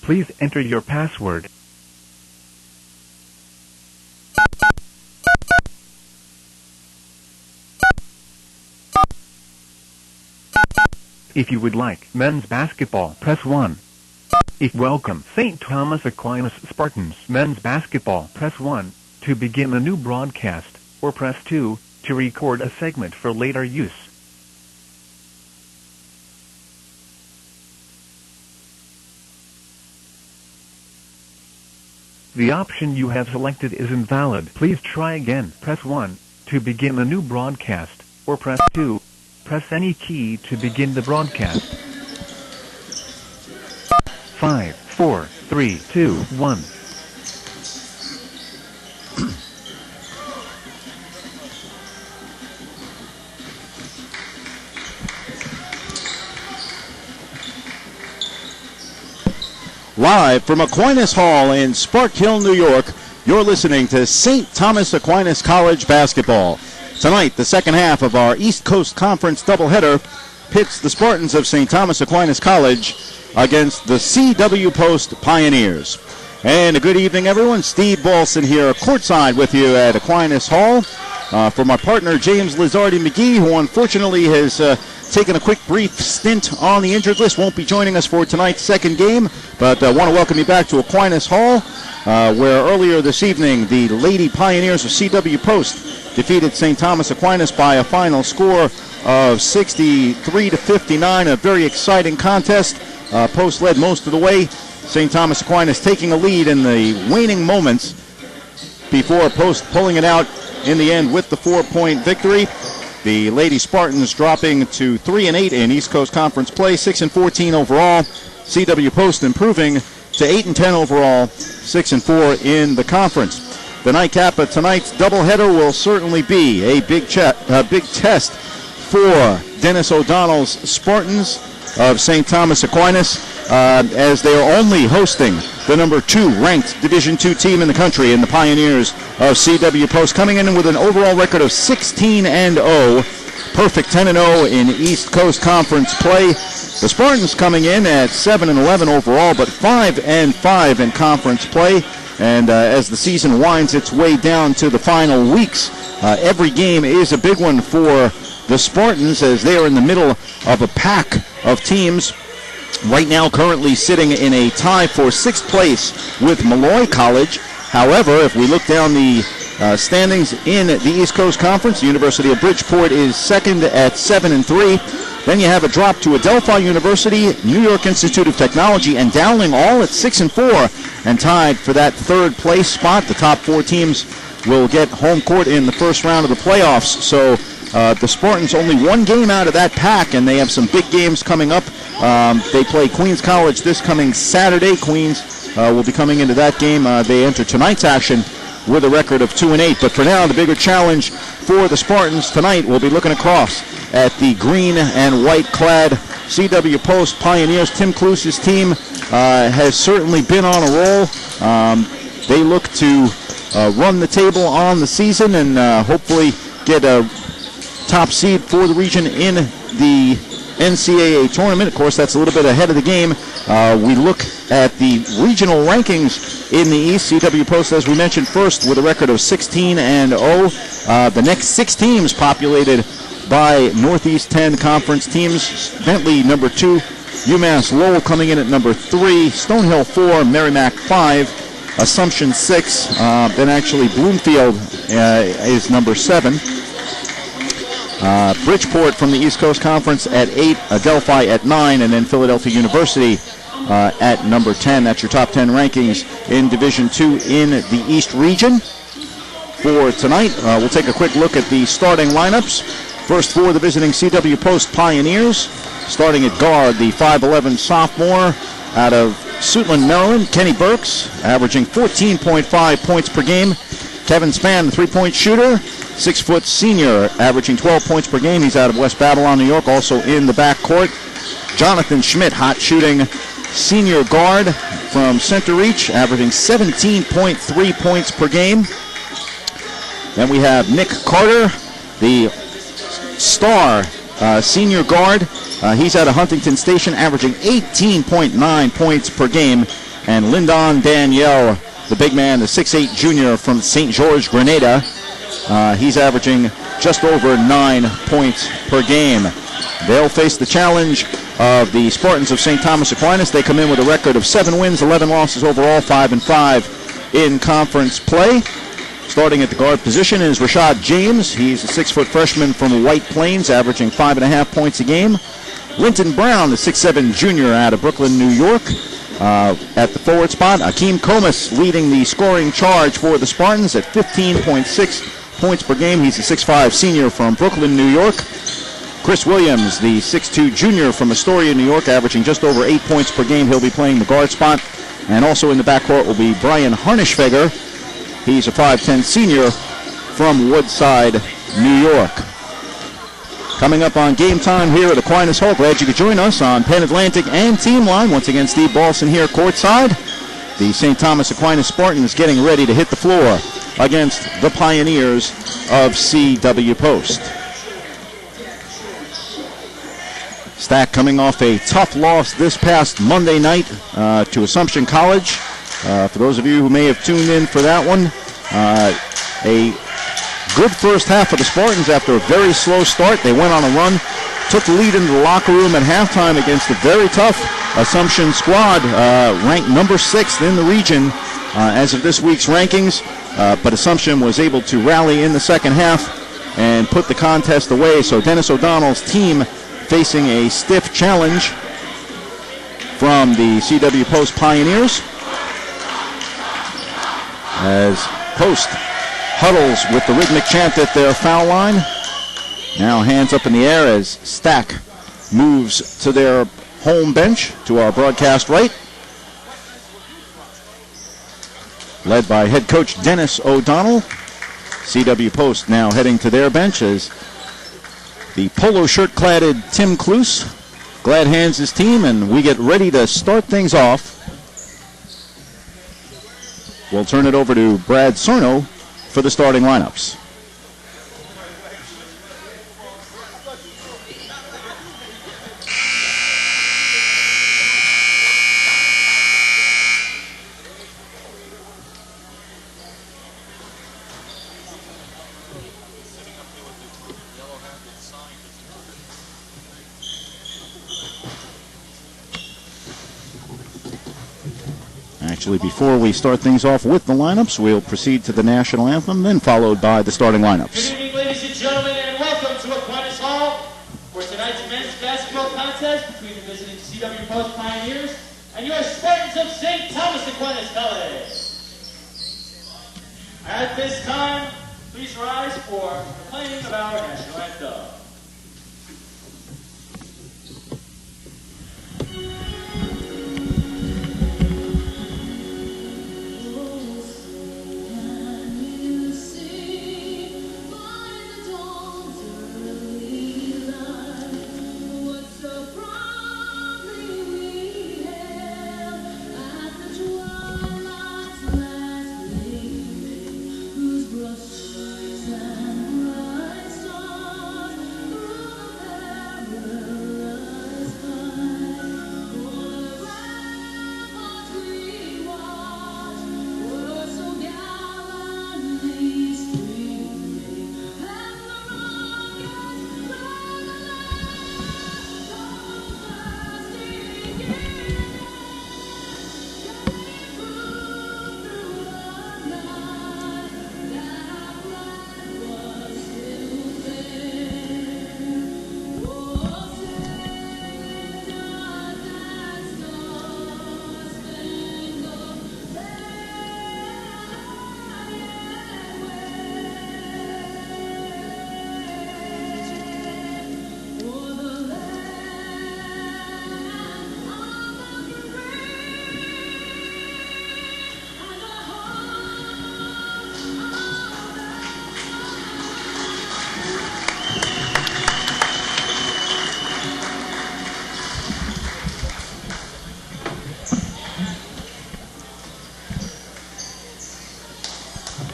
Please enter your password. If you would like men's basketball, press 1. If welcome St. Thomas Aquinas Spartans men's basketball, press 1 to begin a new broadcast, or press 2 to record a segment for later use. The option you have selected is invalid. Please try again. Press 1 to begin a new broadcast, or press 2. Press any key to begin the broadcast. 5, 4, 3, 2, 1. Live from Aquinas Hall in Spark Hill, New York, you're listening to St. Thomas Aquinas College basketball. Tonight, the second half of our East Coast Conference doubleheader pits the Spartans of St. Thomas Aquinas College against the C.W. Post Pioneers. And a good evening, everyone. Steve Balson here, courtside with you at Aquinas Hall. For my partner, James Lizardi McGee, who unfortunately has taken a quick brief stint on the injured list, won't be joining us for tonight's second game, but I want to welcome you back to Aquinas Hall, where earlier this evening the Lady Pioneers of C.W. Post defeated St. Thomas Aquinas by a final score of 63-59, a very exciting contest. Post led most of the way. St. Thomas Aquinas taking a lead in the waning moments before Post pulling it out in the end with the 4-point victory. The Lady Spartans dropping to 3-8 in East Coast Conference play, 6-14 overall. C.W. Post improving to 8-10 overall, 6-4 in the conference. The nightcap of tonight's doubleheader will certainly be a big test for Dennis O'Donnell's Spartans of St. Thomas Aquinas, as they are only hosting the number 2 ranked Division II team in the country in the Pioneers of C.W. Post, coming in with an overall record of 16-0, perfect 10-0 in East Coast Conference play. The Spartans coming in at 7-11 overall, but 5-5 in conference play. And as the season winds its way down to the final weeks, every game is a big one for the Spartans, as they are in the middle of a pack of teams right now currently sitting in a tie for 6th place with Malloy College. However, if we look down the standings in the East Coast Conference, the University of Bridgeport is second at 7-3. Then you have a drop to Adelphi University, New York Institute of Technology, and Dowling, all at 6-4, and tied for that 3rd place spot. The top 4 teams will get home court in the first round of the playoffs. So the Spartans only 1 game out of that pack, and they have some big games coming up. They play Queens College this coming Saturday. Queens will be coming into that game. They enter tonight's action with a record of 2-8. But for now, the bigger challenge for the Spartans tonight will be looking across at the green and white clad C.W. Post Pioneers. Tim Kluse's team has certainly been on a roll. They look to run the table on the season and hopefully get a top seed for the region in the NCAA tournament. Of course, that's a little bit ahead of the game. We look at the regional rankings in the East. C.W. Post, as we mentioned, first with a record of 16-0. The next 6 teams populated by Northeast 10 conference teams. Bentley, number 2. UMass Lowell coming in at number 3. Stonehill 4. Merrimack 5. Assumption 6. Then actually Bloomfield is number 7. Bridgeport from the East Coast Conference at 8, Adelphi at 9, and then Philadelphia University at number 10. That's your top 10 rankings in Division II in the East region. For tonight, we'll take a quick look at the starting lineups. First for the visiting C.W. Post Pioneers, starting at guard, the 5'11 sophomore out of Suitland, Maryland, Kenny Burks, averaging 14.5 points per game. Kevin Spann, the 3-point shooter, 6-foot senior, averaging 12 points per game. He's out of West Babylon, New York, also in the backcourt. Jonathan Schmidt, hot shooting senior guard from Center Reach, averaging 17.3 points per game. Then we have Nick Carter, the star senior guard. He's out of Huntington Station, averaging 18.9 points per game. And Lyndon Danielle, the big man, the 6'8 junior from St. George, Grenada. He's averaging just over 9 points per game. They'll face the challenge of the Spartans of St. Thomas Aquinas. They come in with a record of 7 wins, 11 losses overall, 5-5 in conference play. Starting at the guard position is Rashad James. He's a 6-foot freshman from White Plains, averaging 5.5 points a game. Linton Brown, the 6'7 junior out of Brooklyn, New York. At the forward spot, Akeem Comas leading the scoring charge for the Spartans at 15.6 points per game. He's a 6'5 senior from Brooklyn, New York. Chris Williams, the 6'2 junior from Astoria, New York, averaging just over 8 points per game. He'll be playing the guard spot. And also in the backcourt will be Brian Harnischfeger. He's a 5'10 senior from Woodside, New York. Coming up on Game Time here at Aquinas Hall. Glad you could join us on Penn Atlantic and Team Line. Once again, Steve Balson here courtside. The St. Thomas Aquinas Spartans getting ready to hit the floor against the Pioneers of C.W. Post. Stack coming off a tough loss this past Monday night to Assumption College. For those of you who may have tuned in for that one, a good first half of the Spartans after a very slow start. They went on a run, took the lead into the locker room at halftime against a very tough Assumption squad, ranked number 6th in the region as of this week's rankings. But Assumption was able to rally in the second half and put the contest away. So Dennis O'Donnell's team facing a stiff challenge from the C.W. Post Pioneers, as Post huddles with the rhythmic chant at their foul line. Now hands up in the air as Stack moves to their home bench to our broadcast right, led by head coach Dennis O'Donnell. C.W. Post now heading to their bench as the polo shirt-cladded Tim Kloos glad hands his team, and we get ready to start things off. We'll turn it over to Brad Cerno for the starting lineups. Actually, before we start things off with the lineups, we'll proceed to the national anthem, then followed by the starting lineups. Good evening, ladies and gentlemen, and welcome to Aquinas Hall for tonight's men's basketball contest between the visiting C.W. Post Pioneers and your Spartans of St. Thomas Aquinas College. At this time, please rise for the playing of our national anthem.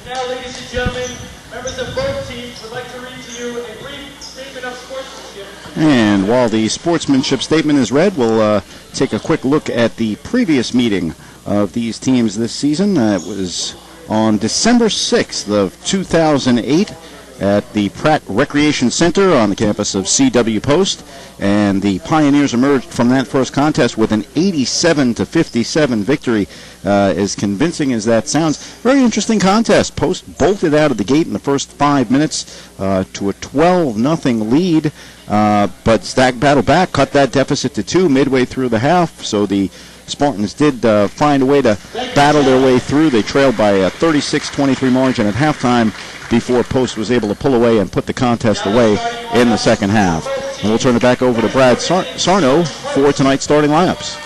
Now, ladies and gentlemen, members of both teams would like to read to you a brief statement of sportsmanship. And while the sportsmanship statement is read, we'll take a quick look at the previous meeting of these teams this season. It was on December 6th of 2008 at the Pratt Recreation Center on the campus of C.W. Post, and the Pioneers emerged from that first contest with an 87-57 victory. As convincing as that sounds, very interesting contest. Post bolted out of the gate in the first 5 minutes to a 12-0 lead, but Stack battled back, cut that deficit to 2 midway through the half, so the Spartans did find a way to battle their way through. They trailed by a 36-23 margin at halftime before Post was able to pull away and put the contest away in the second half. And we'll turn it back over to Brad Sarno for tonight's starting lineups.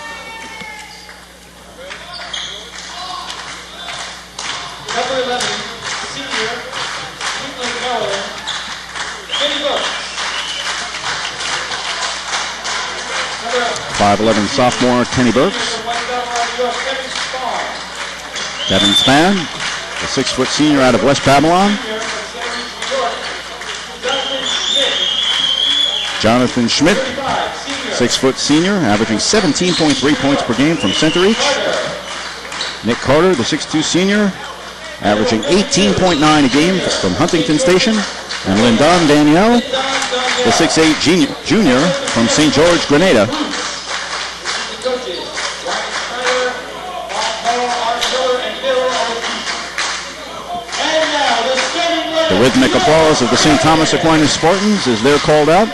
Number 11, senior, Cleveland, Maryland, Kenny Burks. Number 5'11" sophomore Kenny Burks. Kevin Spann, a 6-foot senior out of West Babylon. Jonathan Schmidt, 6-foot senior, averaging 17.3 points per game from center each. Nick Carter, the 6'2" senior, averaging 18.9 a game from Huntington Station. And Lyndon Danielle, the 6'8" junior from St. George, Grenada. The rhythmic applause of the St. Thomas Aquinas Spartans as they're called out.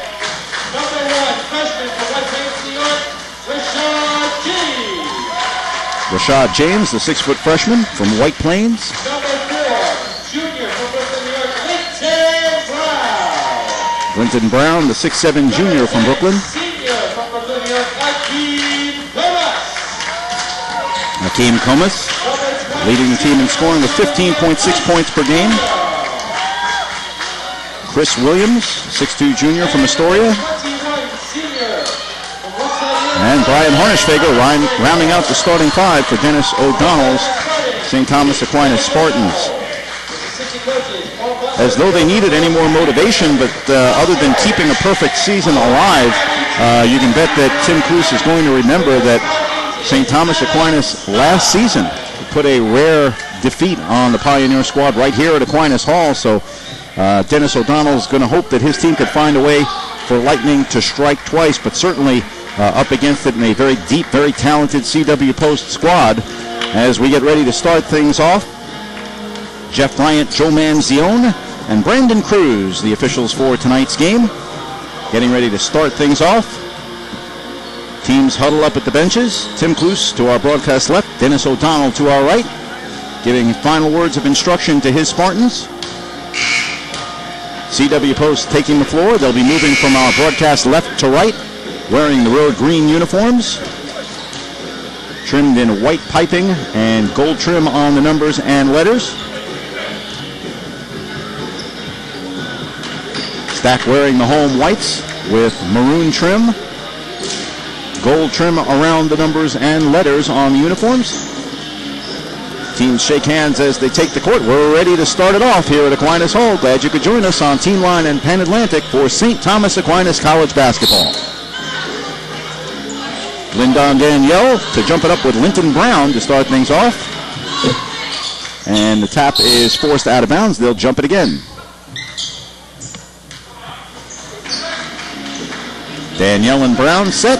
Number 1, freshman from White Plains, New York, Rashad James. Rashad James, the 6-foot freshman from White Plains. Number 4, junior from Brooklyn, New York, Linton Brown. Linton Brown, the 6'7" junior from Brooklyn. Senior from Brooklyn, New York, Akeem Comas, leading the team in scoring with 15.6 points per game. Chris Williams, 6'2" junior from Astoria. And Brian Harnischfeger rounding out the starting 5 for Dennis O'Donnell's St. Thomas Aquinas Spartans. As though they needed any more motivation, but other than keeping a perfect season alive, you can bet that Tim Cluse is going to remember that St. Thomas Aquinas last season put a rare defeat on the Pioneer squad right here at Aquinas Hall, so Dennis O'Donnell is going to hope that his team could find a way for Lightning to strike twice, but certainly up against it in a very deep, very talented CW Post squad. As we get ready to start things off, Jeff Bryant, Joe Manzione, and Brandon Cruz, the officials for tonight's game, getting ready to start things off. Teams huddle up at the benches. Tim Cluse to our broadcast left, Dennis O'Donnell to our right, giving final words of instruction to his Spartans. CW Post taking the floor. They'll be moving from our broadcast left to right, wearing the road green uniforms, trimmed in white piping and gold trim on the numbers and letters. Stack wearing the home whites with maroon trim, gold trim around the numbers and letters on the uniforms. Teams shake hands as they take the court. We're ready to start it off here at Aquinas Hall. Glad you could join us on Team Line and Penn Atlantic for St. Thomas Aquinas College basketball. Lyndon Danielle to jump it up with Linton Brown to start things off. And the tap is forced out of bounds. They'll jump it again. Danielle and Brown set.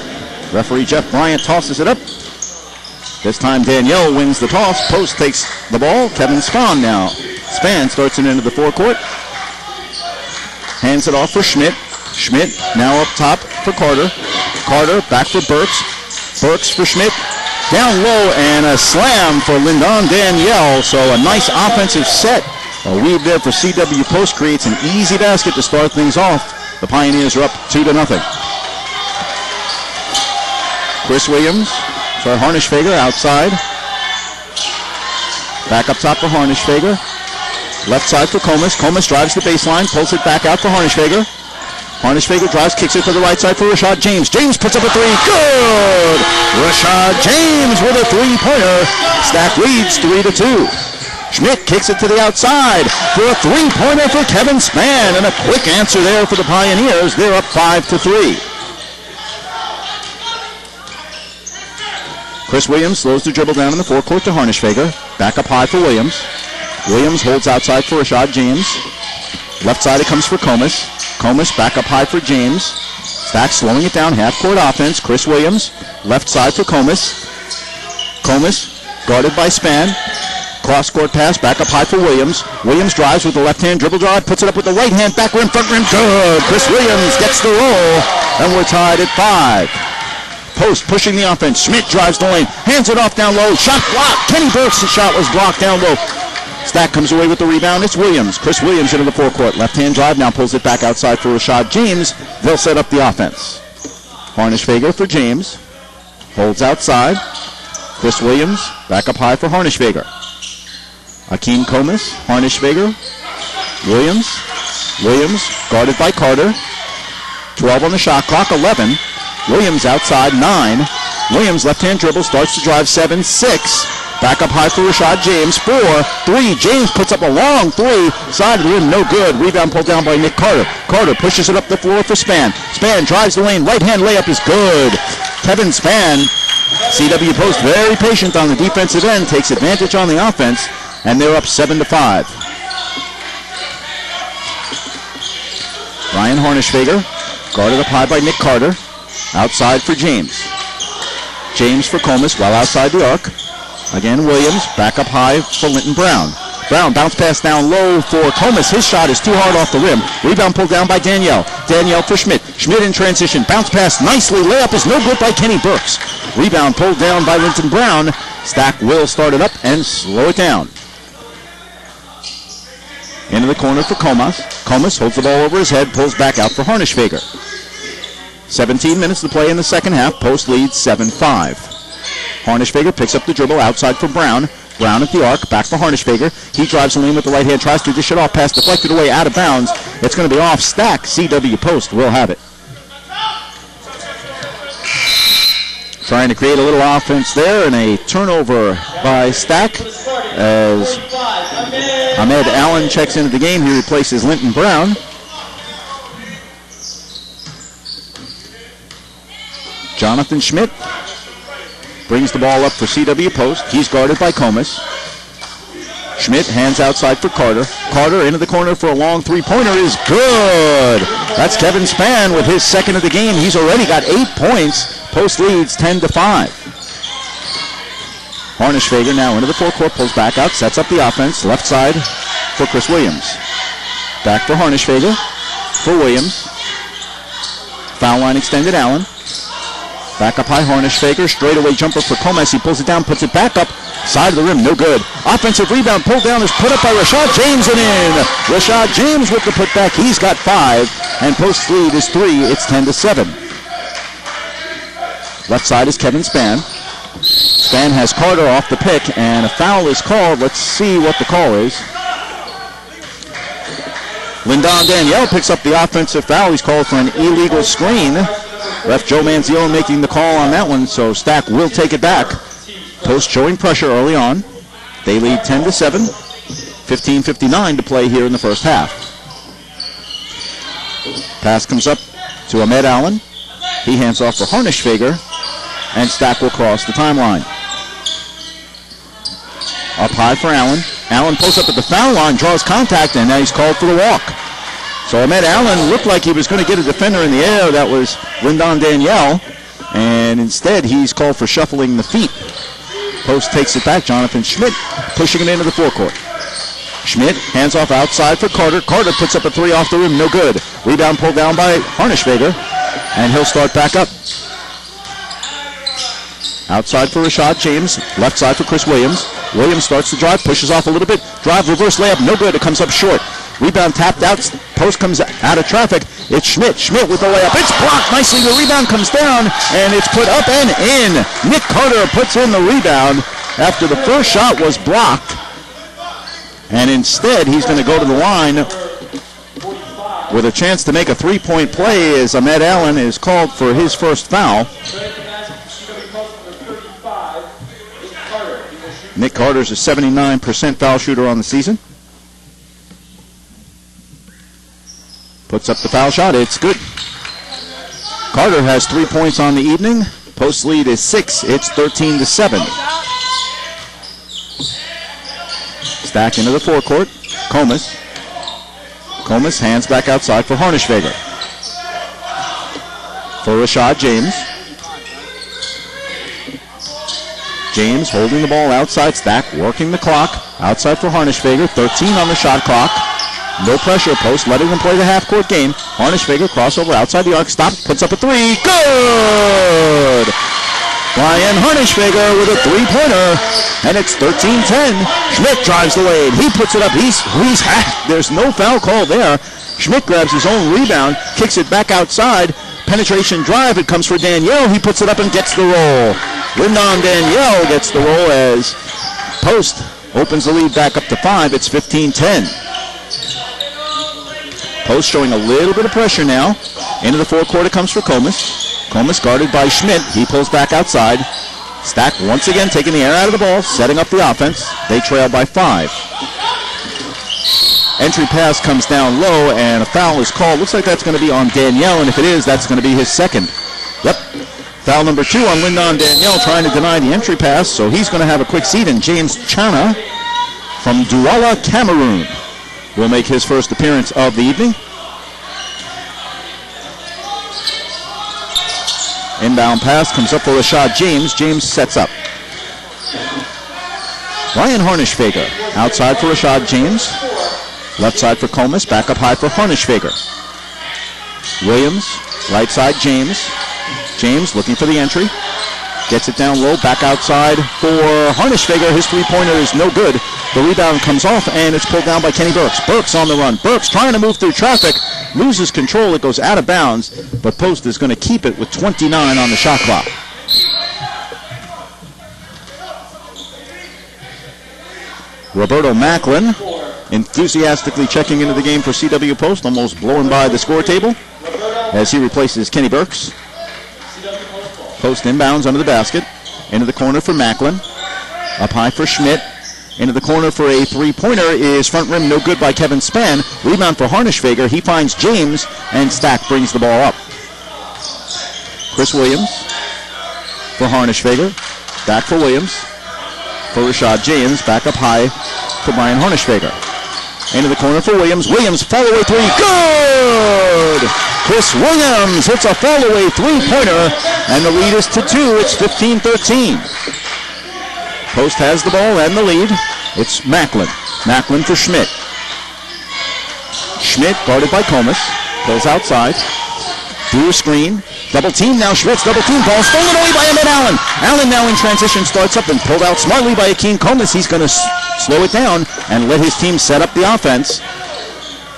Referee Jeff Bryant tosses it up. This time Danielle wins the toss. Post takes the ball. Kevin Spann now. Spann starts it into the forecourt. Hands it off for Schmidt. Schmidt now up top for Carter. Carter back for Burks. Burks for Schmidt. Down low and a slam for Lyndon Danielle. So a nice offensive set. A weave there for CW Post creates an easy basket to start things off. The Pioneers are up 2-0. Chris Williams. For Harnischfeger outside. Back up top for Harnischfeger. Left side for Comas. Comas drives the baseline, pulls it back out for Harnischfeger. Harnischfeger drives, kicks it to the right side for Rashad James. James puts up a three. Good! Rashad James with a three-pointer. Stack leads 3-2. Schmidt kicks it to the outside for a three-pointer for Kevin Spann. And a quick answer there for the Pioneers. They're up 5-3. Chris Williams slows the dribble down in the forecourt to Harnischfeger. Back up high for Williams. Williams holds outside for Rashad James. Left side it comes for Comas. Comas back up high for James. Stack slowing it down, half-court offense. Chris Williams, left side for Comas. Comas guarded by Spann. Cross-court pass, back up high for Williams. Williams drives with the left-hand dribble drive, puts it up with the right hand, back rim, front rim, good. Chris Williams gets the roll, and we're tied at 5. Post pushing the offense. Schmidt drives the lane, hands it off down low. Shot blocked. Kenny Burke's shot was blocked down low. Stack comes away with the rebound. It's Williams. Chris Williams into the forecourt. Left-hand drive, now pulls it back outside for Rashad James. They'll set up the offense. Harnischfeger for James. Holds outside. Chris Williams back up high for Harnischfeger. Akeem Comas, Harnischfeger, Williams. Williams guarded by Carter. 12 on the shot clock, 11. Williams outside, 9. Williams left-hand dribble, starts to drive, 7, 6. Back up high for Rashad James, 4, 3. James puts up a long 3. Side of the rim, no good. Rebound pulled down by Nick Carter. Carter pushes it up the floor for Spann. Spann drives the lane, right-hand layup is good. Kevin Spann, CW Post, very patient on the defensive end, takes advantage on the offense. And they're up 7-5. Brian Harnischfeger, guarded up high by Nick Carter. Outside for James. James for Comas, while outside the arc. Again, Williams, back up high for Linton Brown. Brown, bounce pass down low for Comas. His shot is too hard off the rim. Rebound pulled down by Danielle. Danielle for Schmidt. Schmidt in transition. Bounce pass nicely. Layup is no good by Kenny Burks. Rebound pulled down by Linton Brown. Stack will start it up and slow it down. Into the corner for Comas. Comas holds the ball over his head, pulls back out for Harnischfeger. 17 minutes to play in the second half. Post leads 7-5. Harnischfeger picks up the dribble outside for Brown. Brown at the arc, back for Harnischfeger. He drives the lane with the right hand, tries to dish it off, pass deflected away, out of bounds. It's going to be off. Stack, CW Post will have it. Trying to create a little offense there, and a turnover by Stack as Ahmed Allen checks into the game. He replaces Linton Brown. Jonathan Schmidt brings the ball up for CW Post. He's guarded by Comas. Schmidt hands outside for Carter. Carter into the corner for a long three-pointer is good. That's Kevin Spann with his second of the game. He's already got 8 points. Post leads 10-5. Harnischfeger now into the forecourt, pulls back out, sets up the offense. Left side for Chris Williams. Back for Harnischfeger. For Williams. Foul line extended, Allen. Back up high, Harnischfeger. Straightaway jumper for Comas. He pulls it down, puts it back up. Side of the rim, no good. Offensive rebound pulled down is put up by Rashad James and in. Rashad James with the putback. He's got 5. And post lead is 3. It's 10-7. Left side is Kevin Spann. Spann has Carter off the pick, and a foul is called. Let's see what the call is. Lyndon Danielle picks up the offensive foul. He's called for an illegal screen. Ref Joe Manziel making the call on that one, so Stack will take it back. Post showing pressure early on. They lead 10-7. 15:59 to play here in the first half. Pass comes up to Ahmed Allen. He hands off for Harnischfeger, and Stack will cross the timeline. Up high for Allen. Allen pulls up at the foul line, draws contact, and now he's called for the walk. So Ahmed Allen looked like he was going to get a defender in the air. That was Lyndon Danielle, and instead he's called for shuffling the feet. Post takes it back. Jonathan Schmidt pushing it into the forecourt. Schmidt hands off outside for Carter. Carter puts up a 3 off the rim, no good. Rebound pulled down by Harnischfeger, and he'll start back up. Outside for Rashad James, left side for Chris Williams. Williams starts to drive, pushes off a little bit. Drive, reverse layup, no good. It comes up short. Rebound tapped out. Post comes out of traffic. It's Schmidt. Schmidt with the layup. It's blocked nicely. The rebound comes down, and it's put up and in. Nick Carter puts in the rebound after the first shot was blocked. And instead, he's going to go to the line with a chance to make a three-point play as Ahmed Allen is called for his first foul. Nick Carter's a 79% foul shooter on the season. Puts up the foul shot. It's good. Carter has 3 points on the evening. Post lead is 6. It's 13-7. Stack into the forecourt. Comas. Comas hands back outside for Harnischweger. For Rashad James. James holding the ball outside. Stack working the clock. Outside for Harnischweger. 13 on the shot clock. No pressure. Post letting them play the half-court game. Harnischweger crossover outside the arc. Stop. Puts up a three. Good! Brian Harnischweger with a three-pointer. And it's 13-10. Schmidt drives the lane. He puts it up. There's no foul call there. Schmidt grabs his own rebound. Kicks it back outside. Penetration drive. It comes for Danielle. He puts it up and gets the roll. Lyndon Danielle gets the roll as Post opens the lead back up to 5. It's 15-10. Post showing a little bit of pressure now. Into the forecourt it comes for Comas. Comas guarded by Schmidt. He pulls back outside. Stack once again taking the air out of the ball, setting up the offense. They trail by 5. Entry pass comes down low, and a foul is called. Looks like that's going to be on Danielle, and if it is, that's going to be his second. Yep. Foul number 2 on Lyndon Danielle, trying to deny the entry pass, so he's going to have a quick seat, and James Chana from Douala, Cameroon, will make his first appearance of the evening. Inbound pass comes up for Rashad James. James sets up. Ryan Harnischweger outside for Rashad James. Left side for Comas. Back up high for Harnischweger. Williams, right side James. James looking for the entry. Gets it down low. Back outside for Harnischweger. His three-pointer is no good. The rebound comes off, and it's pulled down by Kenny Burks. Burks on the run. Burks trying to move through traffic. Loses control. It goes out of bounds, but Post is going to keep it with 29 on the shot clock. Roberto Macklin enthusiastically checking into the game for CW Post, almost blowing by the score table as he replaces Kenny Burks. Post inbounds under the basket. Into the corner for Macklin. Up high for Schmidt. Into the corner for a three-pointer is front rim no good by Kevin Spann. Rebound for Harnischweger. He finds James, and Stack brings the ball up. Chris Williams for Harnischweger. Back for Williams. For Rashad James. Back up high for Brian Harnischweger. Into the corner for Williams. Williams, fall-away three. Good! Chris Williams hits a fall-away three-pointer, and the lead is to 2. It's 15-13. Post has the ball and the lead. It's Macklin. Macklin for Schmidt. Schmidt guarded by Comas. Goes outside. Through a screen. Double team now. Schmidt's double team. Ball stolen away by Emmett Allen. Allen now in transition starts up and pulled out smartly by Akeem Comas. He's going to slow it down and let his team set up the offense.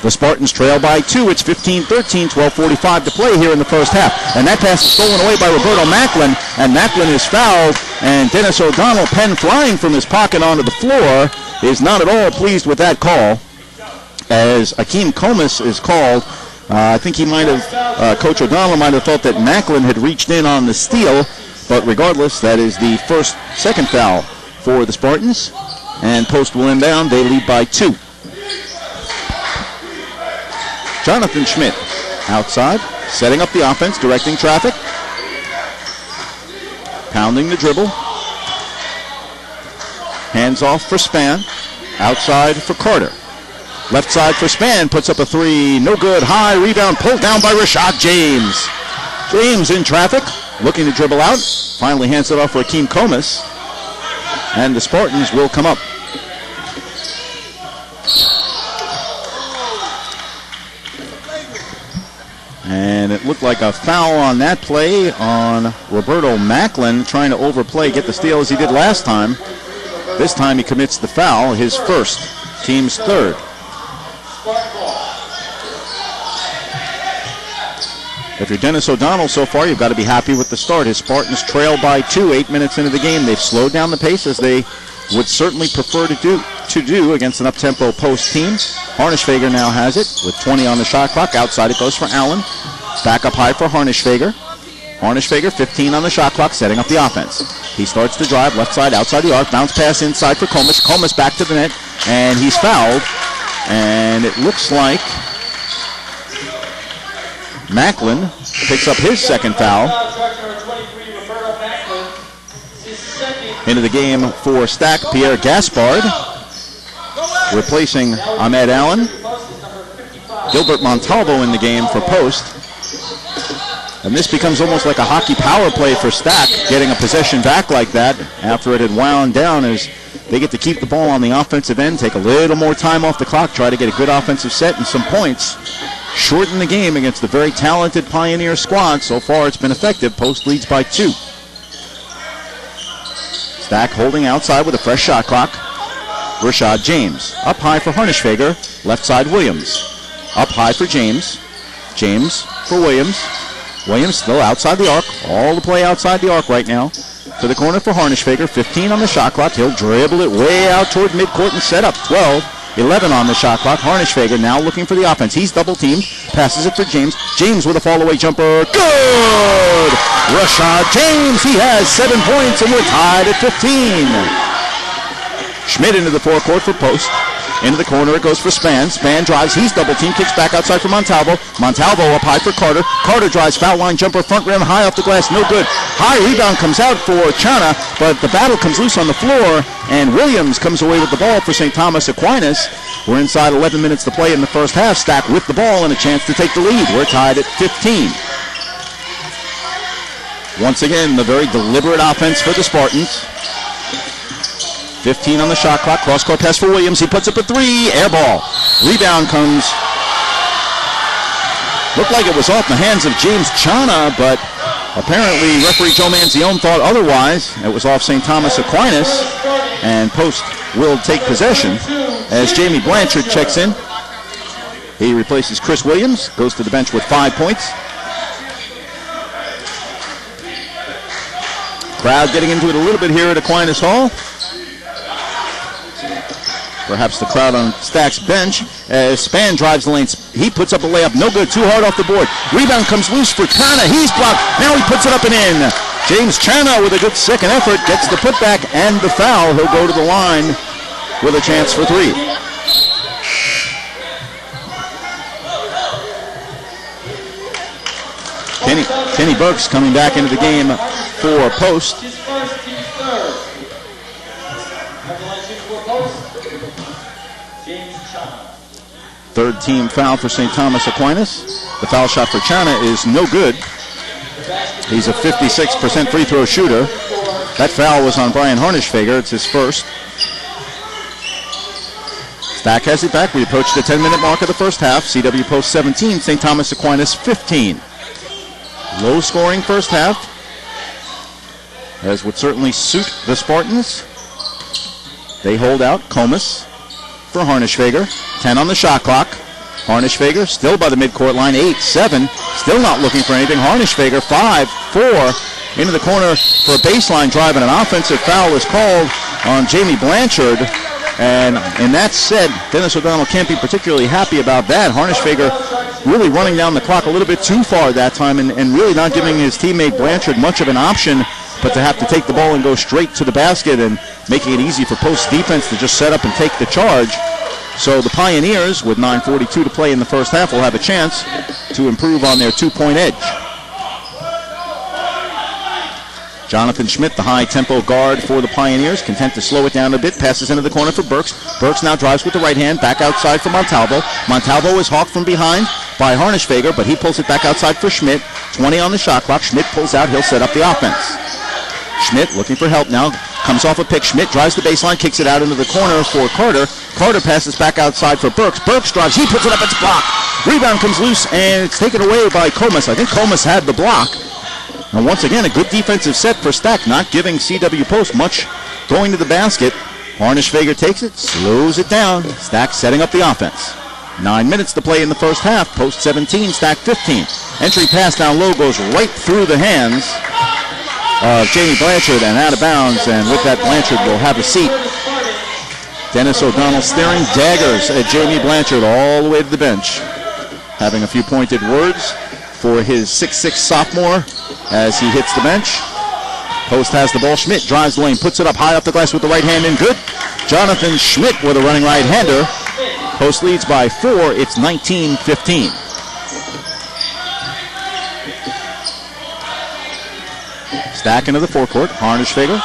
The Spartans trail by 2. It's 15-13, 12:45 to play here in the first half. And that pass is stolen away by Roberto Macklin, and Macklin is fouled. And Dennis O'Donnell, pen flying from his pocket onto the floor, is not at all pleased with that call. As Akeem Comas is called, I think he might have, Coach O'Donnell might have thought that Macklin had reached in on the steal, but regardless, that is the second foul for the Spartans. And Post will inbound. They lead by 2. Jonathan Schmidt outside, setting up the offense, directing traffic. Pounding the dribble. Hands off for Spann. Outside for Carter. Left side for Spann. Puts up a three. No good. High rebound pulled down by Rashad James. James in traffic. Looking to dribble out. Finally hands it off for Akeem Comas. And the Spartans will come up. And it looked like a foul on that play on Roberto Macklin, trying to overplay, get the steal as he did last time. This time he commits the foul, his first, team's third. If you're Dennis O'Donnell so far, you've got to be happy with the start. His Spartans trail by 2, 8 minutes into the game. They've slowed down the pace as they would certainly prefer to do against an up-tempo Post team. Harnischweger now has it with 20 on the shot clock. Outside it goes for Allen. Back up high for Harnischweger. Harnischweger, 15 on the shot clock, setting up the offense. He starts to drive left side, outside the arc. Bounce pass inside for Comas. Comas back to the net, and he's fouled. And it looks like Macklin picks up his second foul. Into the game for Stack, Pierre Gaspard, replacing Ahmed Allen. Gilbert Montalvo in the game for Post. And this becomes almost like a hockey power play for Stack, getting a possession back like that after it had wound down, as they get to keep the ball on the offensive end, take a little more time off the clock, try to get a good offensive set and some points. Shorten the game against the very talented Pioneer squad. So far it's been effective. Post leads by 2. Stack holding outside with a fresh shot clock. Rashad James. Up high for Harnischfeger. Left side Williams. Up high for James. James for Williams. Williams still outside the arc. All the play outside the arc right now. To the corner for Harnischfeger. 15 on the shot clock. He'll dribble it way out toward midcourt and set up. 12. 11 on the shot clock. Harnischfeger now looking for the offense. He's double teamed. Passes it for James. James with a fall away jumper. Good! Rashad James. He has 7 points and we're tied at 15. Schmidt into the forecourt for Post. Into the corner it goes for Span. Span drives. He's double teamed. Kicks back outside for Montalvo. Montalvo up high for Carter. Carter drives. Foul line jumper. Front rim high off the glass. No good. High rebound comes out for Chana, but the battle comes loose on the floor, and Williams comes away with the ball for St. Thomas Aquinas. We're inside 11 minutes to play in the first half. Stack with the ball and a chance to take the lead. We're tied at 15. Once again, the very deliberate offense for the Spartans. 15 on the shot clock. Cross-court pass for Williams. He puts up a 3. Air ball. Rebound comes. Looked like it was off the hands of James Chana, but apparently referee Joe Manzione thought otherwise. It was off St. Thomas Aquinas, and Post will take possession as Jamie Blanchard checks in. He replaces Chris Williams, goes to the bench with 5 points. Crowd getting into it a little bit here at Aquinas Hall. Perhaps the crowd on Stack's bench as Span drives the lane. He puts up a layup. No good. Too hard off the board. Rebound comes loose for Chana. He's blocked. Now he puts it up and in. James Chana with a good second effort gets the putback and the foul. He'll go to the line with a chance for 3. Kenny Burks coming back into the game for Post. Third team foul for St. Thomas Aquinas. The foul shot for Chana is no good. He's a 56% free throw shooter. That foul was on Brian Harnischfeger. It's his first. Stack has it back. We approach the 10-minute mark of the first half. CW Post 17, St. Thomas Aquinas 15. Low scoring first half, as would certainly suit the Spartans. They hold out. Comas for Harnischfeger. 10 on the shot clock. Harnischfeger still by the midcourt line. 8-7. Still not looking for anything. Harnischfeger 5-4 into the corner for a baseline drive, and an offensive foul is called on Jamie Blanchard. And in that said, Dennis O'Donnell can't be particularly happy about that. Harnischfeger really running down the clock a little bit too far that time, and really not giving his teammate Blanchard much of an option, but to have to take the ball and go straight to the basket and making it easy for Post defense to just set up and take the charge. So the Pioneers, with 9:42 to play in the first half, will have a chance to improve on their 2-point edge. Jonathan Schmidt, the high-tempo guard for the Pioneers, content to slow it down a bit, passes into the corner for Burks. Burks now drives with the right hand, back outside for Montalvo. Montalvo is hawked from behind by Harnischfeger, but he pulls it back outside for Schmidt. 20 on the shot clock. Schmidt pulls out. He'll set up the offense. Schmidt looking for help now. Comes off a pick. Schmidt drives the baseline, kicks it out into the corner for Carter. Carter passes back outside for Burks. Burks drives. He puts it up. It's blocked. Rebound comes loose, and it's taken away by Comas. I think Comas had the block. And once again, a good defensive set for Stack, not giving CW Post much going to the basket. Harnischfeger takes it, slows it down. Stack setting up the offense. 9 minutes to play in the first half. Post 17, Stack 15. Entry pass down low goes right through the hands of Jamie Blanchard and out of bounds. And with that, Blanchard will have a seat. Dennis O'Donnell staring daggers at Jamie Blanchard all the way to the bench, having a few pointed words for his 6'6 sophomore as he hits the bench. Post has the ball. Schmidt drives the lane, puts it up high off the glass with the right hand and good. Jonathan Schmidt with a running right-hander. Post leads by 4. It's 19-15. Stack into the forecourt. Harnischfeger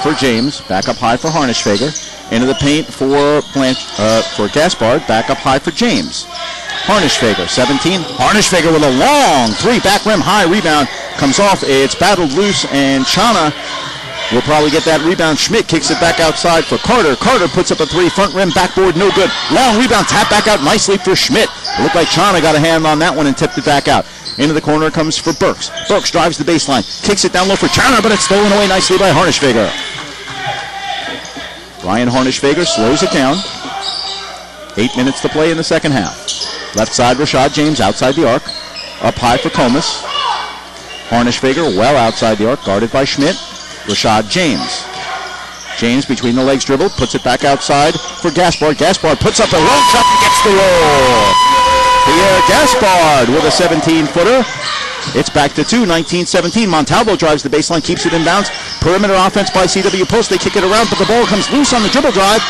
for James. Back up high for Harnischfeger. Into the paint for Gaspard. Back up high for James. Harnischfeger, 17. Harnischfeger with a long three. Back rim high rebound. Comes off. It's battled loose, and Chana will probably get that rebound. Schmidt kicks it back outside for Carter. Carter puts up a three. Front rim, backboard, no good. Long rebound, tap back out nicely for Schmidt. It looked like Chana got a hand on that one and tipped it back out. Into the corner comes for Burks. Burks drives the baseline. Kicks it down low for Chana, but it's stolen away nicely by Harnischfeger. Ryan Harnischfeger slows it down. 8 minutes to play in the second half. Left side, Rashad James outside the arc. Up high for Comas. Harnischfeger well outside the arc, guarded by Schmidt. Rashad James. James between the legs dribbled, puts it back outside for Gaspard. Gaspard puts up a long shot and gets the roll. Pierre Gaspard with a 17-footer. It's back to 2, 19-17. Montalvo drives the baseline, keeps it in bounds. Perimeter offense by CW Post. They kick it around, but the ball comes loose on the dribble drive.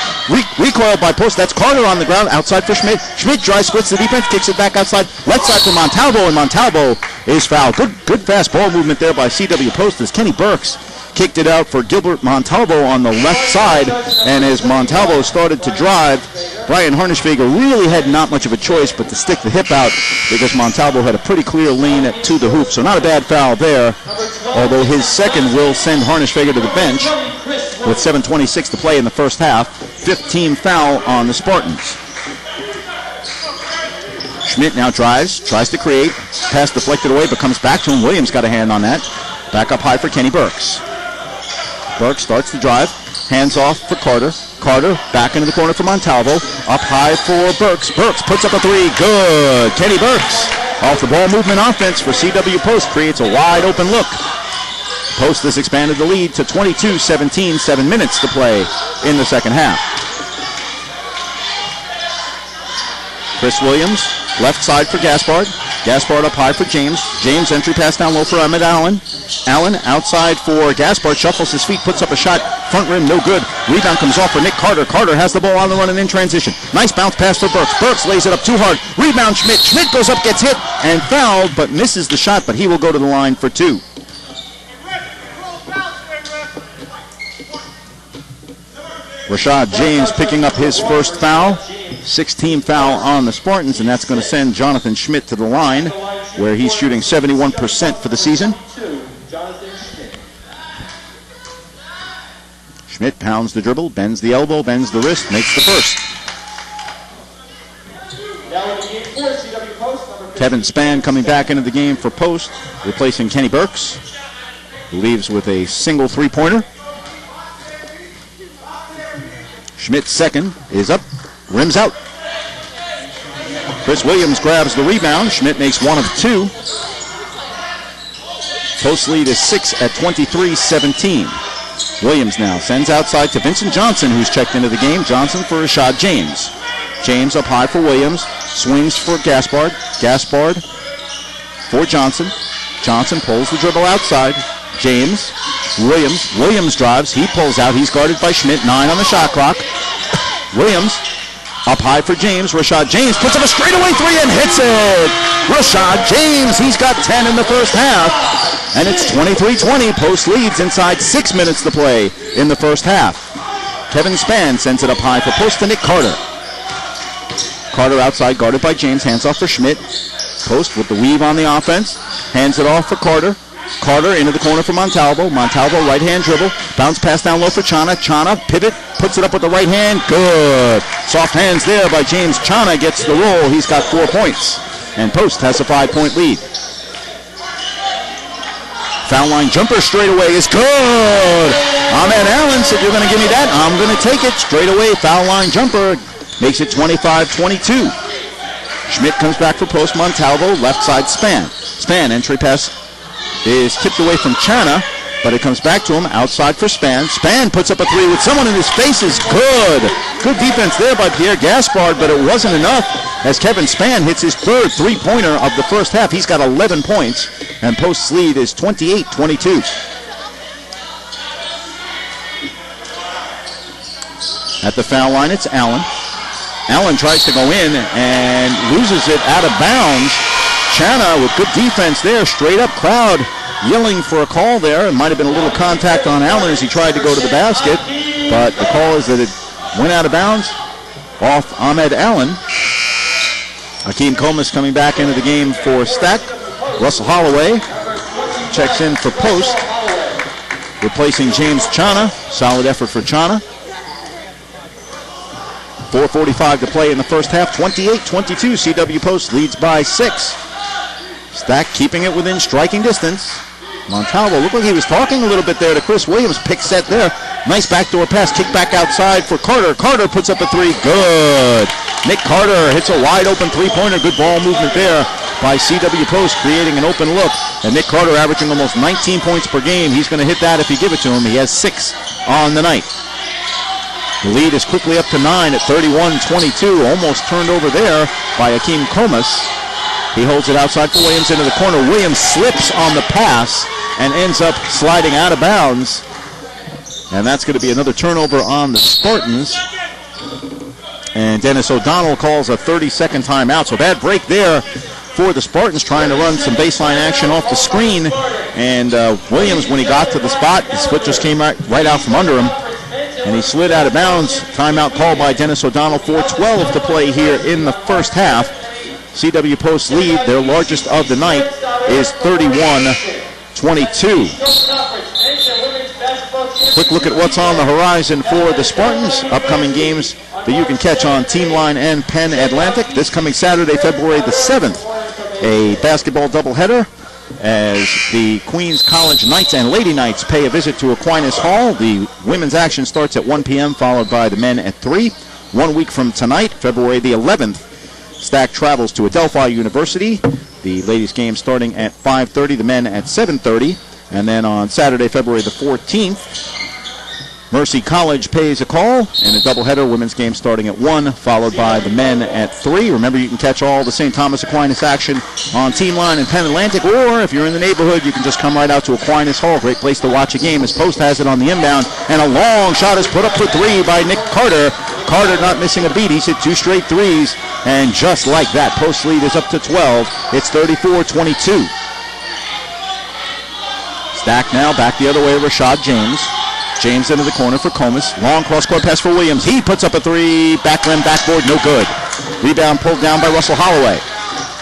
Recoiled by Post. That's Carter on the ground, outside for Schmidt. Schmidt dry splits the defense, kicks it back outside. Left side for Montalvo, and Montalvo is fouled. Good fast ball movement there by CW Post as Kenny Burks kicked it out for Gilbert Montalvo on the left side. And as Montalvo started to drive, Brian Harnischfeger really had not much of a choice but to stick the hip out because Montalvo had a pretty clear lane to the hoop. So not a bad foul there, although his second will send Harnischfeger to the bench with 7:26 to play in the first half. 15th foul on the Spartans. Schmidt now drives, tries to create. Pass deflected away, but comes back to him. Williams got a hand on that. Back up high for Kenny Burks. Burks starts to drive. Hands off for Carter. Carter back into the corner for Montalvo. Up high for Burks. Burks puts up a three. Good. Kenny Burks off the ball movement offense for CW Post creates a wide open look. Post has expanded the lead to 22-17. 7 minutes to play in the second half. Chris Williams, left side for Gaspard. Gaspard up high for James. James entry pass down low for Emmett Allen. Allen outside for Gaspard, shuffles his feet, puts up a shot. Front rim, no good. Rebound comes off for Nick Carter. Carter has the ball on the run and in transition. Nice bounce pass for Burks. Burks lays it up too hard. Rebound Schmidt. Schmidt goes up, gets hit, and fouled, but misses the shot, but he will go to the line for two. Rashad James picking up his first foul. 16 foul on the Spartans, and that's going to send Jonathan Schmidt to the line, where he's shooting 71% for the season. Schmidt pounds the dribble, bends the elbow, bends the wrist, makes the first. Kevin Spann coming back into the game for Post, replacing Kenny Burks, who leaves with a single three-pointer. Schmidt's second is up. Rims out. Chris Williams grabs the rebound. Schmidt makes one of two. Post lead is 6 at 23-17. Williams now sends outside to Vincent Johnson, who's checked into the game. Johnson for Rashad James. James up high for Williams. Swings for Gaspard. Gaspard for Johnson. Johnson pulls the dribble outside. James. Williams drives. He pulls out. He's guarded by Schmidt. 9 on the shot clock. Williams up high for James. Rashad James puts up a straightaway three and hits it. Rashad James, he's got 10 in the first half. And it's 23-20. Post leads inside 6 minutes to play in the first half. Kevin Spann sends it up high for Post to Nick Carter. Carter outside, guarded by James. Hands off for Schmidt. Post with the weave on the offense. Hands it off for Carter. Carter into the corner for Montalvo. Montalvo right-hand dribble. Bounce pass down low for Chana. Chana pivot. Puts it up with the right hand. Good. Soft hands there by James. Chana gets the roll. He's got 4 points. And Post has a 5-point lead. Foul line jumper straight away is good. Ahmed Allen said, you're going to give me that? I'm going to take it. Straight away foul line jumper. Makes it 25-22. Schmidt comes back for Post. Montalvo. Left side Spann. Spann entry pass is tipped away from Chana, but it comes back to him outside for Spann. Spann puts up a three with someone in his face is good. Good defense there by Pierre Gaspard, but it wasn't enough as Kevin Spann hits his third three-pointer of the first half. He's got 11 points, and Post's lead is 28-22. At the foul line, it's Allen. Allen tries to go in and loses it out of bounds. Chana with good defense there, straight up crowd yelling for a call there. It might have been a little contact on Allen as he tried to go to the basket, but the call is that it went out of bounds off Ahmed Allen. Hakeem Comas coming back into the game for Stack. Russell Holloway checks in for Post, replacing James Chana. Solid effort for Chana. 4:45 to play in the first half. 28-22. CW Post leads by 6. Stack keeping it within striking distance. Montalvo looked like he was talking a little bit there to Chris Williams. Pick set there. Nice backdoor pass. Kick back outside for Carter. Carter puts up a three. Good. Nick Carter hits a wide open three-pointer. Good ball movement there by CW Post, creating an open look. And Nick Carter averaging almost 19 points per game. He's going to hit that if you give it to him. He has 6 on the night. The lead is quickly up to 9 at 31-22. Almost turned over there by Hakeem Comas. He holds it outside for Williams into the corner. Williams slips on the pass and ends up sliding out of bounds. And that's going to be another turnover on the Spartans. And Dennis O'Donnell calls a 30-second timeout. So bad break there for the Spartans, trying to run some baseline action off the screen. And Williams, when he got to the spot, his foot just came right out from under him. And he slid out of bounds. Timeout called by Dennis O'Donnell. 4:12 to play here in the first half. CW Post's lead, their largest of the night, is 31-22. Quick look at what's on the horizon for the Spartans. Upcoming games that you can catch on Team Line and Penn Atlantic. This coming Saturday, February the 7th, a basketball doubleheader as the Queens College Knights and Lady Knights pay a visit to Aquinas Hall. The women's action starts at 1 p.m., followed by the men at 3. 1 week from tonight, February the 11th, Stack travels to Adelphi University. The ladies' game starting at 5:30, the men at 7:30. And then on Saturday, February the 14th, Mercy College pays a call, and a doubleheader, women's game starting at 1, followed by the men at 3. Remember, you can catch all the St. Thomas Aquinas action on Team Line and Penn Atlantic, or if you're in the neighborhood, you can just come right out to Aquinas Hall. Great place to watch a game as Post has it on the inbound, and a long shot is put up for 3 by Nick Carter. Carter not missing a beat. He's hit 2 straight threes, and just like that, Post lead is up to 12. It's 34-22. Stack now back the other way, Rashad James. James into the corner for Comas. Long cross-court pass for Williams. He puts up a 3. Back rim, backboard, no good. Rebound pulled down by Russell Holloway.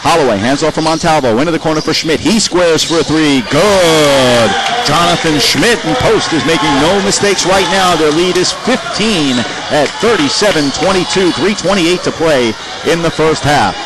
Holloway hands off for Montalvo. Into the corner for Schmidt. He squares for a 3. Good. Jonathan Schmidt, and Post is making no mistakes right now. Their lead is 15 at 37-22. 3:28 to play in the first half.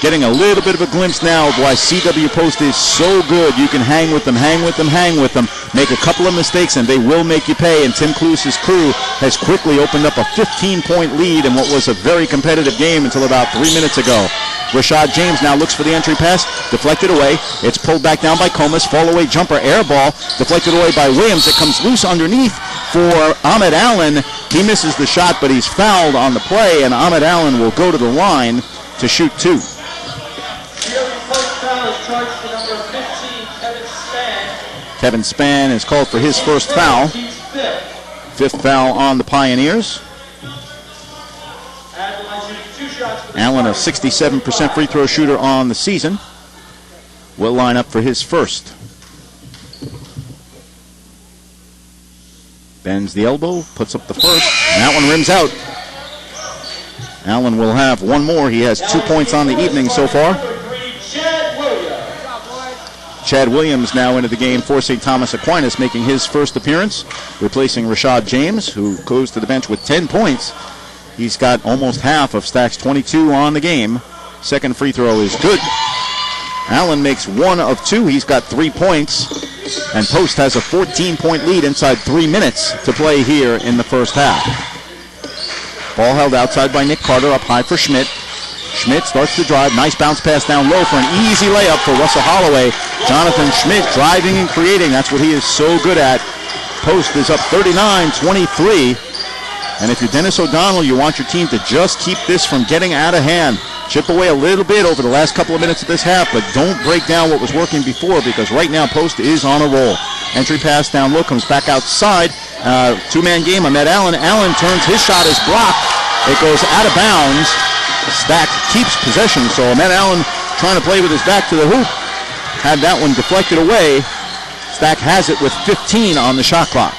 Getting a little bit of a glimpse now of why CW Post is so good. You can hang with them, hang with them, hang with them. Make a couple of mistakes, and they will make you pay. And Tim Cluse's crew has quickly opened up a 15-point lead in what was a very competitive game until about 3 minutes ago. Rashad James now looks for the entry pass. Deflected away. It's pulled back down by Comas. Fall away jumper, air ball. Deflected away by Williams. It comes loose underneath for Ahmed Allen. He misses the shot, but he's fouled on the play, and Ahmed Allen will go to the line to shoot 2. Kevin Spann is called for his first foul. 5th foul on the Pioneers. Allen, a 67% free throw shooter on the season, will line up for his first. Bends the elbow, puts up the first, and that one rims out. Allen will have one more. He has 2 points on the evening so far. Chad Williams now into the game for St. Thomas Aquinas, making his first appearance, replacing Rashad James, who goes to the bench with 10 points. He's got almost half of Stack's 22 on the game. Second free throw is good. Allen makes 1 of 2. He's got 3 points. And Post has a 14-point lead inside 3 minutes to play here in the first half. Ball held outside by Nick Carter, up high for Schmidt. Schmidt starts to drive. Nice bounce pass down low for an easy layup for Russell Holloway. Jonathan Schmidt driving and creating. That's what he is so good at. Post is up 39-23. And if you're Dennis O'Donnell, you want your team to just keep this from getting out of hand. Chip away a little bit over the last couple of minutes of this half, but don't break down what was working before, because right now Post is on a roll. Entry pass down low, comes back outside. Two-man game. Ahmed Allen. Allen turns. His shot is blocked. It goes out of bounds. Stack keeps possession, so Ahmed Allen trying to play with his back to the hoop. had that one deflected away. Stack has it with 15 on the shot clock.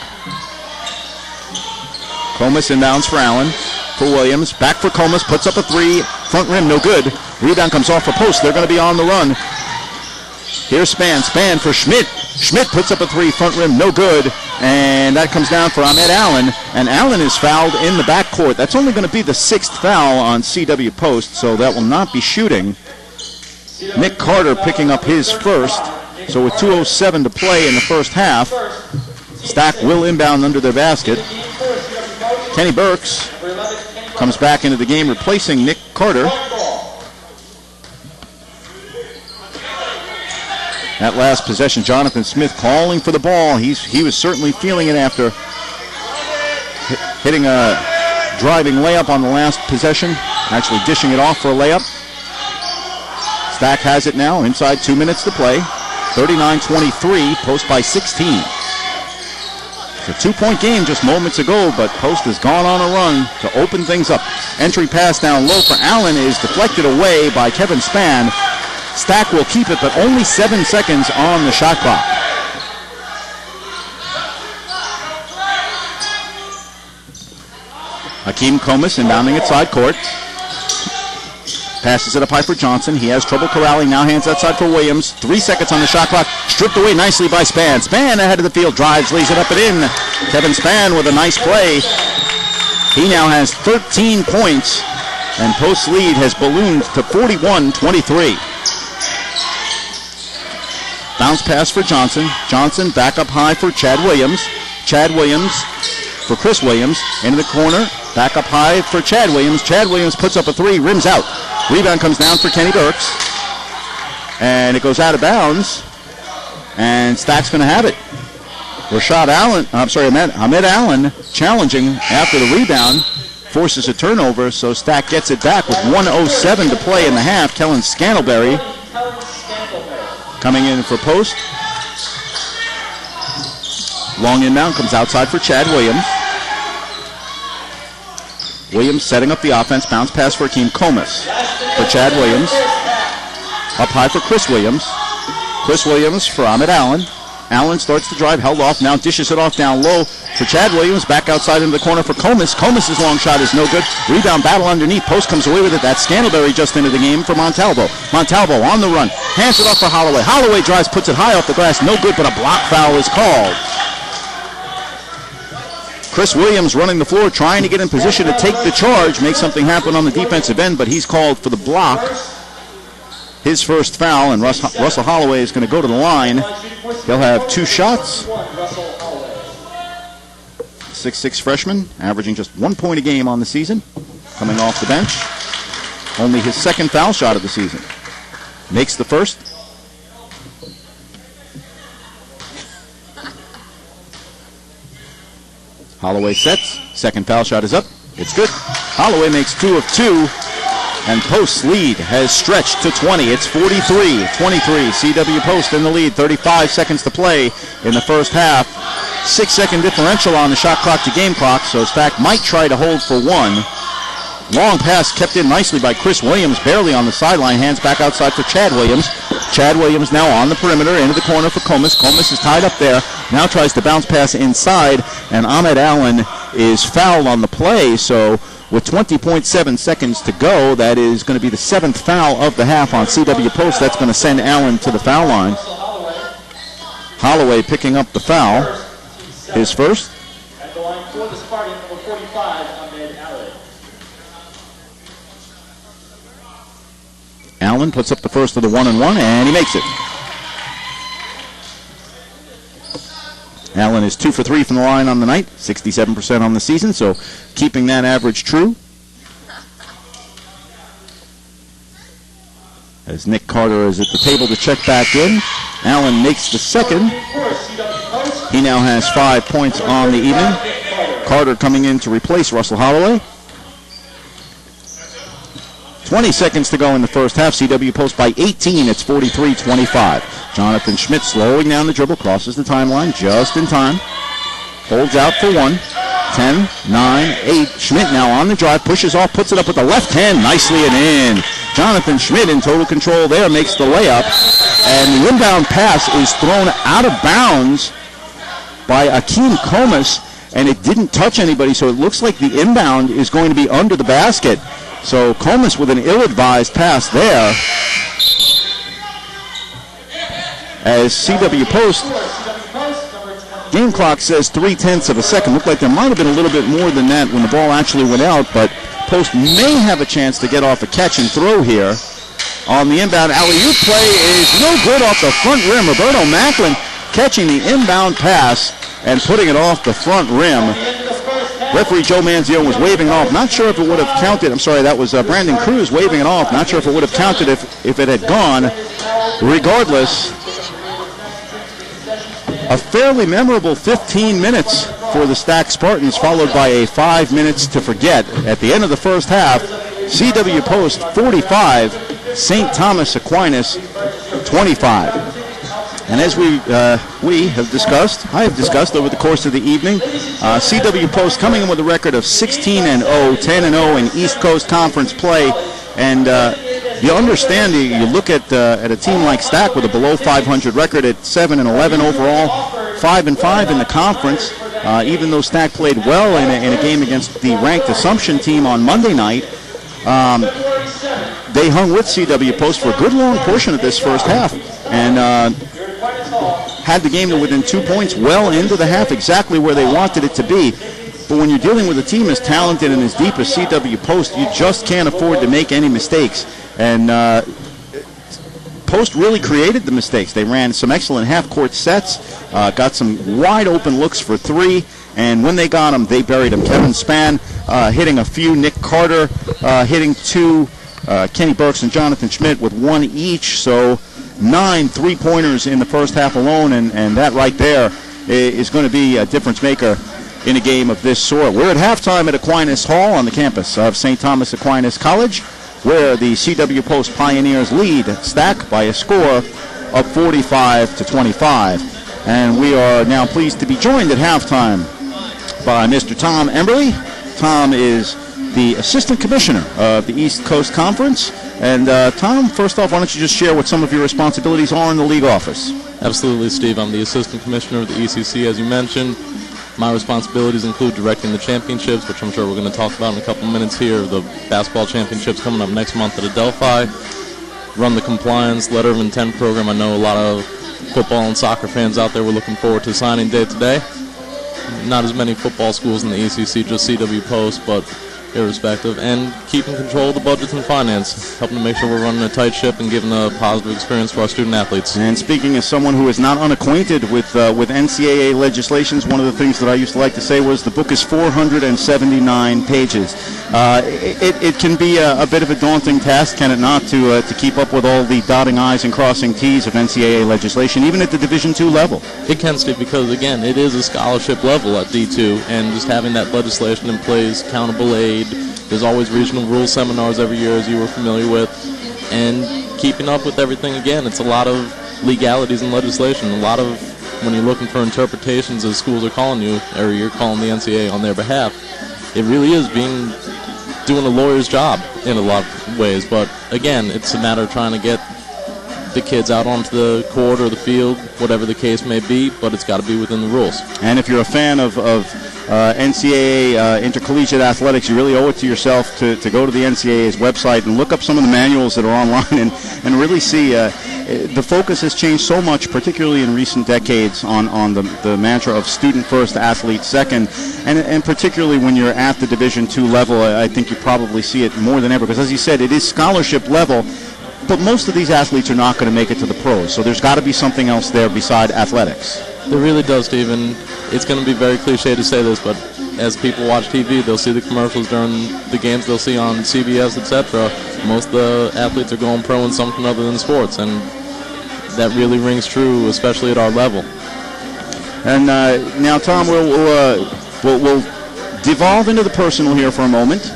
Comas inbounds for Allen. For Williams, back for Comas, puts up a three, front rim, no good. Rebound comes off a post, they're going to be on the run. Here's Span for Schmidt. Schmidt puts up a three, front rim, no good. And that comes down for Ahmed Allen. And Allen is fouled in the backcourt. That's only going to be the 6th foul on CW Post, so that will not be shooting. Nick Carter picking up his first. So with 2:07 to play in the first half, Stack will inbound under their basket. Kenny Burks comes back into the game, replacing Nick Carter. That last possession, Jonathan Smith calling for the ball. He was certainly feeling it after hitting a driving layup on the last possession, actually dishing it off for a layup. Stack has it now, inside 2 minutes to play. 39-23, Post by 16. A 2-point game just moments ago, but Post has gone on a run to open things up. Entry pass down low for Allen is deflected away by Kevin Span. Stack will keep it, but only 7 seconds on the shot clock. Hakeem Comas inbounding at side court. Passes it up high for Johnson. He has trouble corralling. Now hands outside for Williams. 3 seconds on the shot clock. Stripped away nicely by Span. Span ahead of the field. Drives, lays it up and in. Kevin Span with a nice play. He now has 13 points. And Post's lead has ballooned to 41-23. Bounce pass for Johnson. Johnson back up high for Chad Williams. Chad Williams for Chris Williams. Into the corner. Back up high for Chad Williams. Chad Williams puts up a three. Rims out. Rebound comes down for Kenny Burks. And it goes out of bounds. And Stack's going to have it. Ahmed Allen challenging after the rebound. Forces a turnover, so Stack gets it back with 1:07 to play in the half. Kellen Scantlebury coming in for Post. Long inbound comes outside for Chad Williams. Williams setting up the offense. Bounce pass for Hakeem Comas. For Chad Williams. Up high for Chris Williams. Chris Williams for Ahmed Allen. Allen starts to drive, held off, now dishes it off down low for Chad Williams. Back outside into the corner for Comas. Comas' long shot is no good. Rebound battle underneath. Post comes away with it. That's Scantlebury just into the game for Montalvo. Montalvo on the run. Hands it off for Holloway. Holloway drives, puts it high off the glass. No good, but a block foul is called. Chris Williams running the floor, trying to get in position to take the charge, make something happen on the defensive end, but he's called for the block. His first foul, and Russell Holloway is going to go to the line. He'll have 2 shots. 6'6" freshman, averaging just 1 point a game on the season, coming off the bench. Only his second foul shot of the season. Makes the first. Holloway sets. Second foul shot is up. It's good. Holloway makes 2 of 2. And Post's lead has stretched to 20. It's 43-23. CW Post in the lead. 35 seconds to play in the first half. 6-second differential on the shot clock to game clock, so Stack might try to hold for 1. Long pass kept in nicely by Chris Williams, barely on the sideline. Hands back outside for Chad Williams. Chad Williams now on the perimeter, into the corner for Comas. Comas is tied up there. Now tries to bounce pass inside, and Ahmed Allen is fouled on the play, so with 20.7 seconds to go, that is going to be the 7th foul of the half on CW Post. That's going to send Allen to the foul line. Holloway picking up the foul. His first. At the line for the Spartan, number 45, Ahmed Allen. Allen puts up the first of the 1-and-1, and he makes it. Allen is 2 for 3 from the line on the night, 67% on the season, so keeping that average true. As Nick Carter is at the table to check back in, Allen makes the second. He now has 5 points on the evening. Carter coming in to replace Russell Holloway. 20 seconds to go in the first half. CW Post by 18. It's 43-25. Jonathan Schmidt slowing down the dribble, crosses the timeline just in time. Holds out for 1. 10, 9, 8. Schmidt now on the drive, pushes off, puts it up with the left hand, nicely and in. Jonathan Schmidt in total control there, makes the layup. And the inbound pass is thrown out of bounds by Akeem Comas, and it didn't touch anybody, so it looks like the inbound is going to be under the basket. So Comas with an ill-advised pass there. As CW Post, game clock says 0.3 of a second. Looked like there might have been a little bit more than that when the ball actually went out, but Post may have a chance to get off a catch and throw here. On the inbound, alley-oop play is no good off the front rim. Roberto Macklin catching the inbound pass and putting it off the front rim. Referee Joe Manzione was waving it off. Not sure if it would have counted. I'm sorry, that was Brandon Cruz waving it off. Not sure if it would have counted if it had gone. Regardless, a fairly memorable 15 minutes for the Stack Spartans, followed by a 5 minutes to forget. At the end of the first half, CW Post 45, St. Thomas Aquinas 25. And as I have discussed over the course of the evening, CW Post coming in with a record of 16-0, 10-0 in East Coast Conference play. And you understand, you look at a team like Stack with a below 500 record at 7-11 overall, 5-5 in the conference. Even though Stack played well in a game against the ranked Assumption team on Monday night, they hung with CW Post for a good long portion of this first half. And had the game to within 2 points well into the half, exactly where they wanted it to be. But when you're dealing with a team as talented and as deep as CW Post, you just can't afford to make any mistakes. And Post really created the mistakes. They ran some excellent half-court sets, got some wide-open looks for three, and when they got them, they buried them. Kevin Spann hitting a few, Nick Carter hitting two, Kenny Burks and Jonathan Schmidt with one each, so 9 3-pointers in the first half alone, and that right there is going to be a difference maker in a game of this sort. We're at halftime at Aquinas Hall on the campus of St. Thomas Aquinas College, where the CW Post Pioneers lead Stack by a score of 45-25. And we are now pleased to be joined at halftime by Mr. Tom Emberly. Tom is the Assistant Commissioner of the East Coast Conference. And Tom, first off, why don't you just share what some of your responsibilities are in the league office? Absolutely, Steve. I'm the Assistant Commissioner of the ECC, as you mentioned. My responsibilities include directing the championships, which I'm sure we're going to talk about in a couple minutes here. The basketball championships coming up next month at Adelphi. Run the compliance letter of intent program. I know a lot of football and soccer fans out there were looking forward to signing day today. Not as many football schools in the ECC, just CW Post, but irrespective, and keeping control of the budgets and finance, helping to make sure we're running a tight ship and giving a positive experience for our student athletes. And speaking as someone who is not unacquainted with NCAA legislations, one of the things that I used to like to say was the book is 479 pages. It can be a bit of a daunting task, can it not, to keep up with all the dotting I's and crossing T's of NCAA legislation, even at the Division II level? It can, Steve, because, again, it is a scholarship level at D2, and just having that legislation in place, countable aid, there's always regional rules seminars every year, as you were familiar with, and keeping up with everything. Again, it's a lot of legalities and legislation. A lot of, when you're looking for interpretations as schools are calling you, or you're calling the NCAA on their behalf, it really is doing a lawyer's job in a lot of ways. But again, it's a matter of trying to get the kids out onto the court or the field, whatever the case may be, but it's got to be within the rules. And if you're a fan of NCAA intercollegiate athletics, you really owe it to yourself to go to the NCAA's website and look up some of the manuals that are online and really see the focus has changed so much, particularly in recent decades, on the mantra of student first, athlete second, and particularly when you're at the Division II level, I think you probably see it more than ever, because as you said, it is scholarship level. But most of these athletes are not going to make it to the pros, so there's got to be something else there beside athletics. There really does, Steve, and it's going to be very cliche to say this, but as people watch TV, they'll see the commercials during the games they'll see on CBS, etc. Most of the athletes are going pro in something other than sports, and that really rings true, especially at our level. And now, Tom, we'll devolve into the personal here for a moment.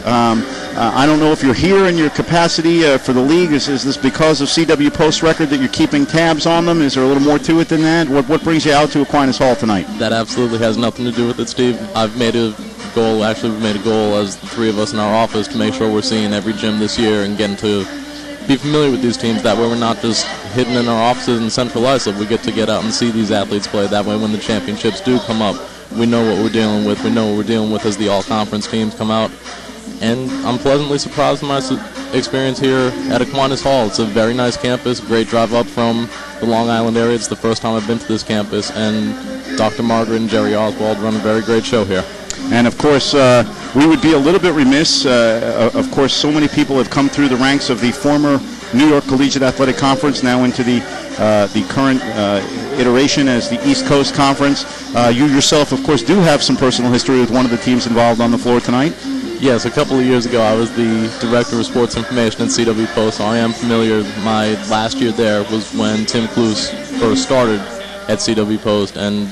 I don't know if you're here in your capacity for the league. Is this because of CW Post's record that you're keeping tabs on them? Is there a little more to it than that? What brings you out to Aquinas Hall tonight? That absolutely has nothing to do with it, Steve. We've made a goal as the three of us in our office to make sure we're seeing every gym this year and getting to be familiar with these teams. That way we're not just hidden in our offices in Central Islip. We get to get out and see these athletes play. That way when the championships do come up, we know what we're dealing with. We know what we're dealing with as the all-conference teams come out. And I'm pleasantly surprised with my experience here at Aquinas Hall. It's a very nice campus, great drive up from the Long Island area. It's the first time I've been to this campus, and Dr. Margaret and Jerry Oswald run a very great show here. And, of course, we would be a little bit remiss. Of course, so many people have come through the ranks of the former New York Collegiate Athletic Conference, now into the current iteration as the East Coast Conference. You yourself, of course, do have some personal history with one of the teams involved on the floor tonight. Yes, a couple of years ago I was the Director of Sports Information at CW Post, so I am familiar. My last year there was when Tim Cluse first started at CW Post, and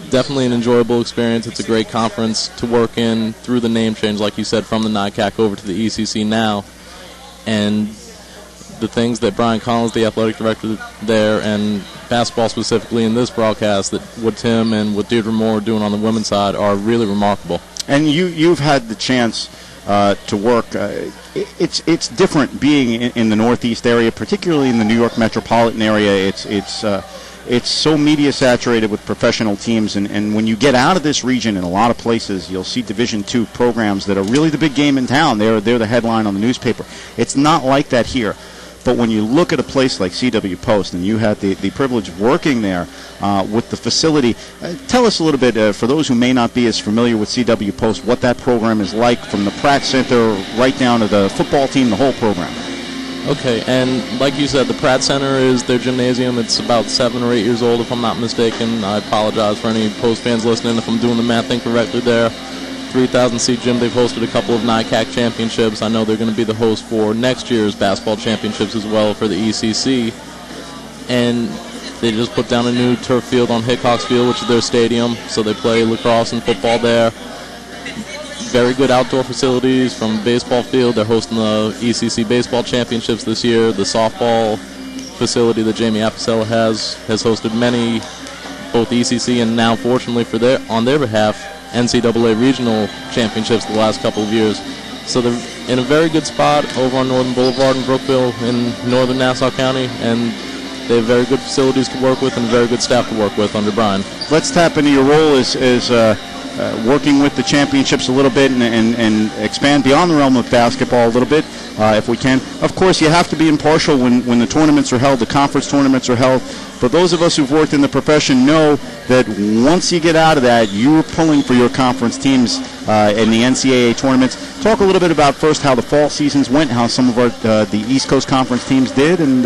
definitely an enjoyable experience. It's a great conference to work in through the name change, like you said, from the NICAC over to the ECC now. And the things that Brian Collins, the athletic director there, and basketball specifically in this broadcast, that what Tim and what Deirdre Moore are doing on the women's side are really remarkable. And you've had the chance to work. It's different being in the Northeast area, particularly in the New York metropolitan area. It's so media saturated with professional teams, and when you get out of this region, in a lot of places, you'll see Division II programs that are really the big game in town. They're the headline on the newspaper. It's not like that here. But when you look at a place like CW Post, and you had the privilege of working there with the facility, tell us a little bit, for those who may not be as familiar with CW Post, what that program is like, from the Pratt Center right down to the football team, the whole program. Okay, and like you said, the Pratt Center is their gymnasium. It's about 7 or 8 years old, if I'm not mistaken. I apologize for any Post fans listening if I'm doing the math incorrectly there. 3,000-seat gym. They've hosted a couple of NICAC championships. I know they're going to be the host for next year's basketball championships as well for the ECC. And they just put down a new turf field on Hickox Field, which is their stadium, so they play lacrosse and football there. Very good outdoor facilities from baseball field. They're hosting the ECC baseball championships this year. The softball facility that Jamie Apicella has hosted many, both ECC and now, fortunately for on their behalf, NCAA regional championships the last couple of years. So they're in a very good spot over on Northern Boulevard in Brookville in northern Nassau County, and they have very good facilities to work with and very good staff to work with under Brian. Let's tap into your role as working with the championships a little bit and expand beyond the realm of basketball a little bit, if we can. Of course, you have to be impartial when the tournaments are held, the conference tournaments are held. But those of us who've worked in the profession know that once you get out of that, you're pulling for your conference teams in the NCAA tournaments. Talk a little bit about first how the fall seasons went, how some of the East Coast Conference teams did, and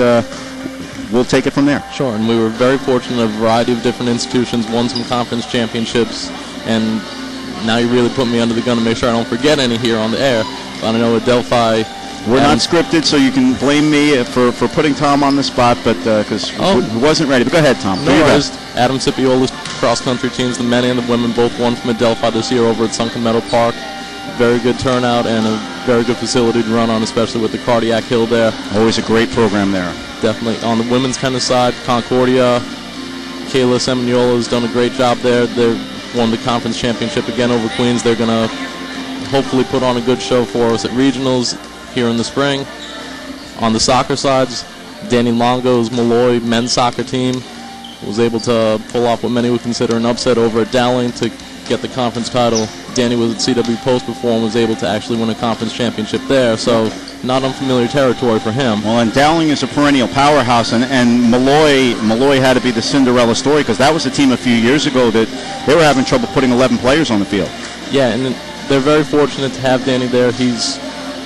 we'll take it from there. Sure, and we were very fortunate. A variety of different institutions won some conference championships, and now you really put me under the gun to make sure I don't forget any here on the air. But I know at Delphi, we're not scripted, so you can blame me for putting Tom on the spot, but because he wasn't ready. But go ahead, Tom. No worries. Adam Cipiola's cross-country teams, the men and the women, both won from Adelphi this year over at Sunken Meadow Park. Very good turnout and a very good facility to run on, especially with the cardiac hill there. Always a great program there. Definitely. On the women's tennis side, Concordia, Kayla Semignola has done a great job there. They won the conference championship again over Queens. They're going to hopefully put on a good show for us at regionals here in the spring. On the soccer sides, Danny Longo's Malloy men's soccer team was able to pull off what many would consider an upset over at Dowling to get the conference title. Danny was at CW Post before and was able to actually win a conference championship there, so not unfamiliar territory for him. Well, and Dowling is a perennial powerhouse, and Malloy had to be the Cinderella story, because that was a team a few years ago that they were having trouble putting 11 players on the field. Yeah, and they're very fortunate to have Danny there. He's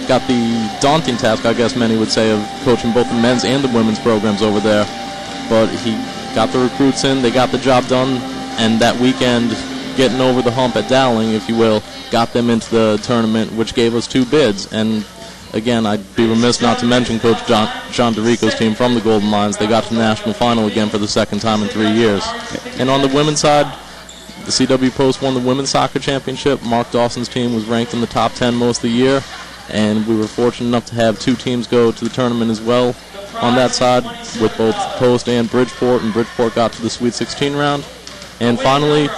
got the daunting task, I guess many would say, of coaching both the men's and the women's programs over there. But he got the recruits in, they got the job done, and that weekend, getting over the hump at Dowling, if you will, got them into the tournament, which gave us 2 bids. And again, I'd be remiss not to mention Coach John DeRico's team from the Golden Lions. They got to the national final again for the second time in 3 years. And on the women's side, the CW Post won the women's soccer championship. Mark Dawson's team was ranked in the top 10 most of the year, and we were fortunate enough to have 2 teams go to the tournament as well on that side, with both Post and Bridgeport got to the Sweet 16 round. And finally,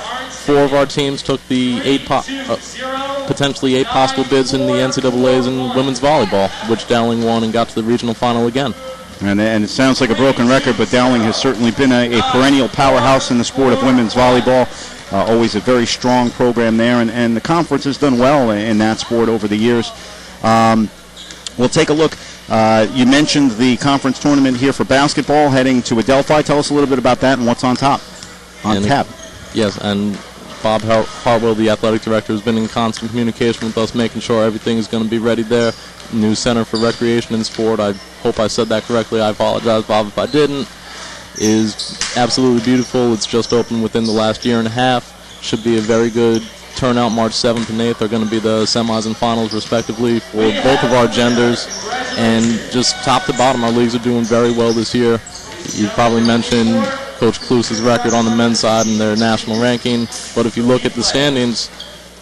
4 of our teams took the potentially 8 possible bids in the NCAAs in women's volleyball, which Dowling won and got to the regional final again. And it sounds like a broken record, but Dowling has certainly been a perennial powerhouse in the sport of women's volleyball. Always a very strong program there, and the conference has done well in that sport over the years. We'll take a look. You mentioned the conference tournament here for basketball heading to Adelphi. Tell us a little bit about that and what's on tap. Yes, and Bob Hartwell, the athletic director, has been in constant communication with us, making sure everything is going to be ready there. New Center for Recreation and Sport, I hope I said that correctly. I apologize, Bob, if I didn't. Is absolutely beautiful. It's just opened within the last year and a half. Should be a very good turnout. March 7th and 8th are going to be the semis and finals, respectively, for both of our genders. And just top to bottom, our leagues are doing very well this year. You probably mentioned Coach Kluse's record on the men's side and their national ranking. But if you look at the standings,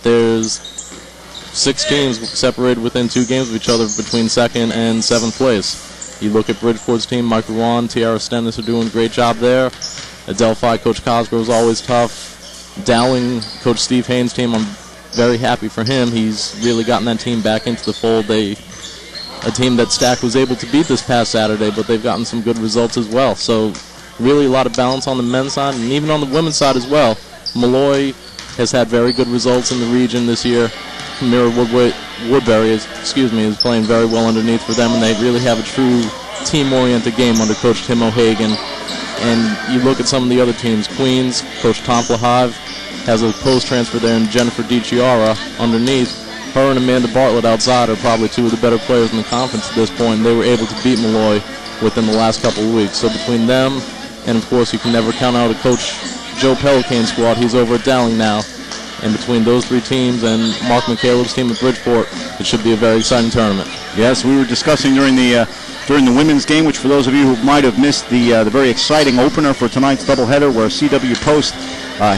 there's 6 teams separated within 2 games of each other between 2nd and 7th place. You look at Bridgeport's team, Mike Rowan, Tiara Stennis are doing a great job there. Adelphi, Coach Cosgrove is always tough. Dowling, Coach Steve Haynes' team, I'm very happy for him. He's really gotten that team back into the fold. A team that Stack was able to beat this past Saturday, but they've gotten some good results as well. So really a lot of balance on the men's side and even on the women's side as well. Malloy has had very good results in the region this year. Mira Woodbury is playing very well underneath for them, and they really have a true team-oriented game under Coach Tim O'Hagan. And you look at some of the other teams. Queens, Coach Tom Flahive has a post-transfer there, and Jennifer DiChiara underneath. Her and Amanda Bartlett outside are probably 2 of the better players in the conference at this point, and they were able to beat Malloy within the last couple of weeks. So between them, and of course you can never count out a Coach Joe Pelicane squad. He's over at Dowling now. And between those 3 teams and Mark McCaleb's team at Bridgeport, it should be a very exciting tournament. Yes, we were discussing during the women's game, which for those of you who might have missed the very exciting opener for tonight's doubleheader, where CW Post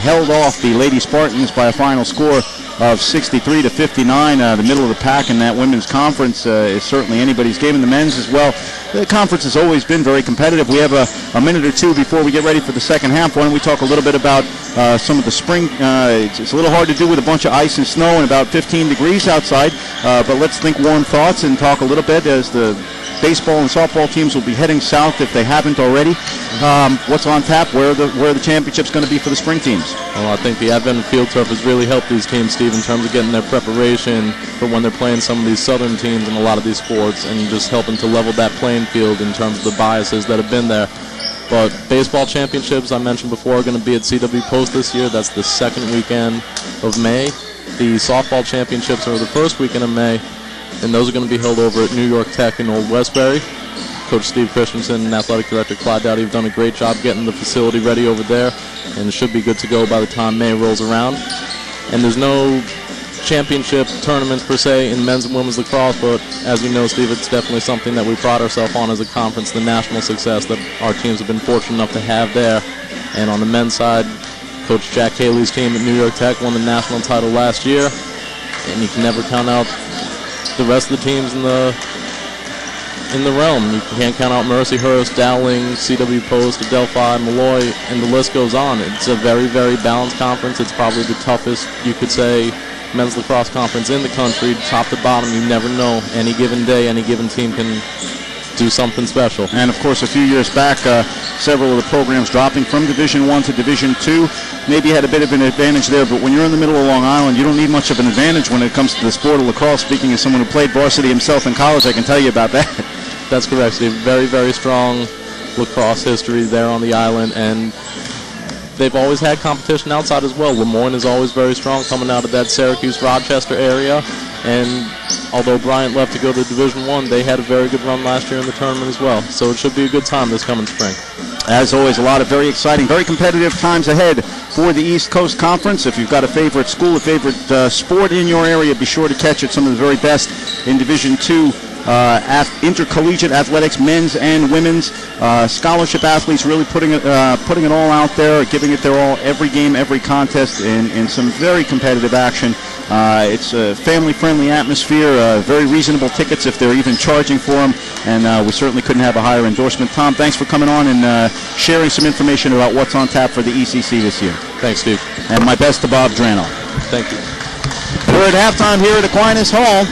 held off the Lady Spartans by a final score of 63-59. The middle of the pack in that women's conference is certainly anybody's game. In the men's as well, the conference has always been very competitive. We have a minute or 2 before we get ready for the second half. Why don't we talk a little bit about some of the spring. It's a little hard to do with a bunch of ice and snow and about 15 degrees outside, but let's think warm thoughts and talk a little bit as the baseball and softball teams will be heading south if they haven't already. What's on tap? Where are the championships going to be for the spring teams? Well, I think the advent of field turf has really helped these teams, Steve, in terms of getting their preparation for when they're playing some of these southern teams in a lot of these sports, and just helping to level that playing field in terms of the biases that have been there. But baseball championships, I mentioned before, are going to be at CW Post this year. That's the second weekend of May. The softball championships are the first weekend of May, and those are going to be held over at New York Tech in Old Westbury. Coach Steve Christensen and Athletic Director Clyde Dowdy have done a great job getting the facility ready over there, and it should be good to go by the time May rolls around. And there's no championship tournaments per se in men's and women's lacrosse, but as you know, Steve, it's definitely something that we pride ourselves on as a conference, the national success that our teams have been fortunate enough to have there. And on the men's side, Coach Jack Haley's team at New York Tech won the national title last year, and you can never count out the rest of the teams in the realm. You can't count out Mercyhurst, Dowling, CW Post, Adelphi, Malloy, and the list goes on. It's a very, very balanced conference. It's probably the toughest, you could say, men's lacrosse conference in the country, top to bottom. You never know. Any given day, any given team can do something special. And of course, a few years back, several of the programs dropping from Division I to Division II. Maybe had a bit of an advantage there, but when you're in the middle of Long Island, you don't need much of an advantage when it comes to the sport of lacrosse. Speaking as someone who played varsity himself in college, I can tell you about that. That's correct, Steve. Very, very strong lacrosse history there on the island, and they've always had competition outside as well. Lemoyne is always very strong coming out of that Syracuse-Rochester area, and although Bryant left to go to Division I, they had a very good run last year in the tournament as well. So it should be a good time this coming spring. As always, a lot of very exciting, very competitive times ahead for the East Coast Conference. If you've got a favorite school, a favorite sport in your area, be sure to catch it. Some of the very best in Division II. Intercollegiate athletics, men's and women's, scholarship athletes really putting it all out there, giving it their all, every game, every contest, in some very competitive action. It's a family-friendly atmosphere, very reasonable tickets if they're even charging for them, and we certainly couldn't have a higher endorsement. Tom, thanks for coming on and sharing some information about what's on tap for the ECC this year. Thanks, Steve. And my best to Bob Drano. Thank you. We're at halftime here at Aquinas Hall,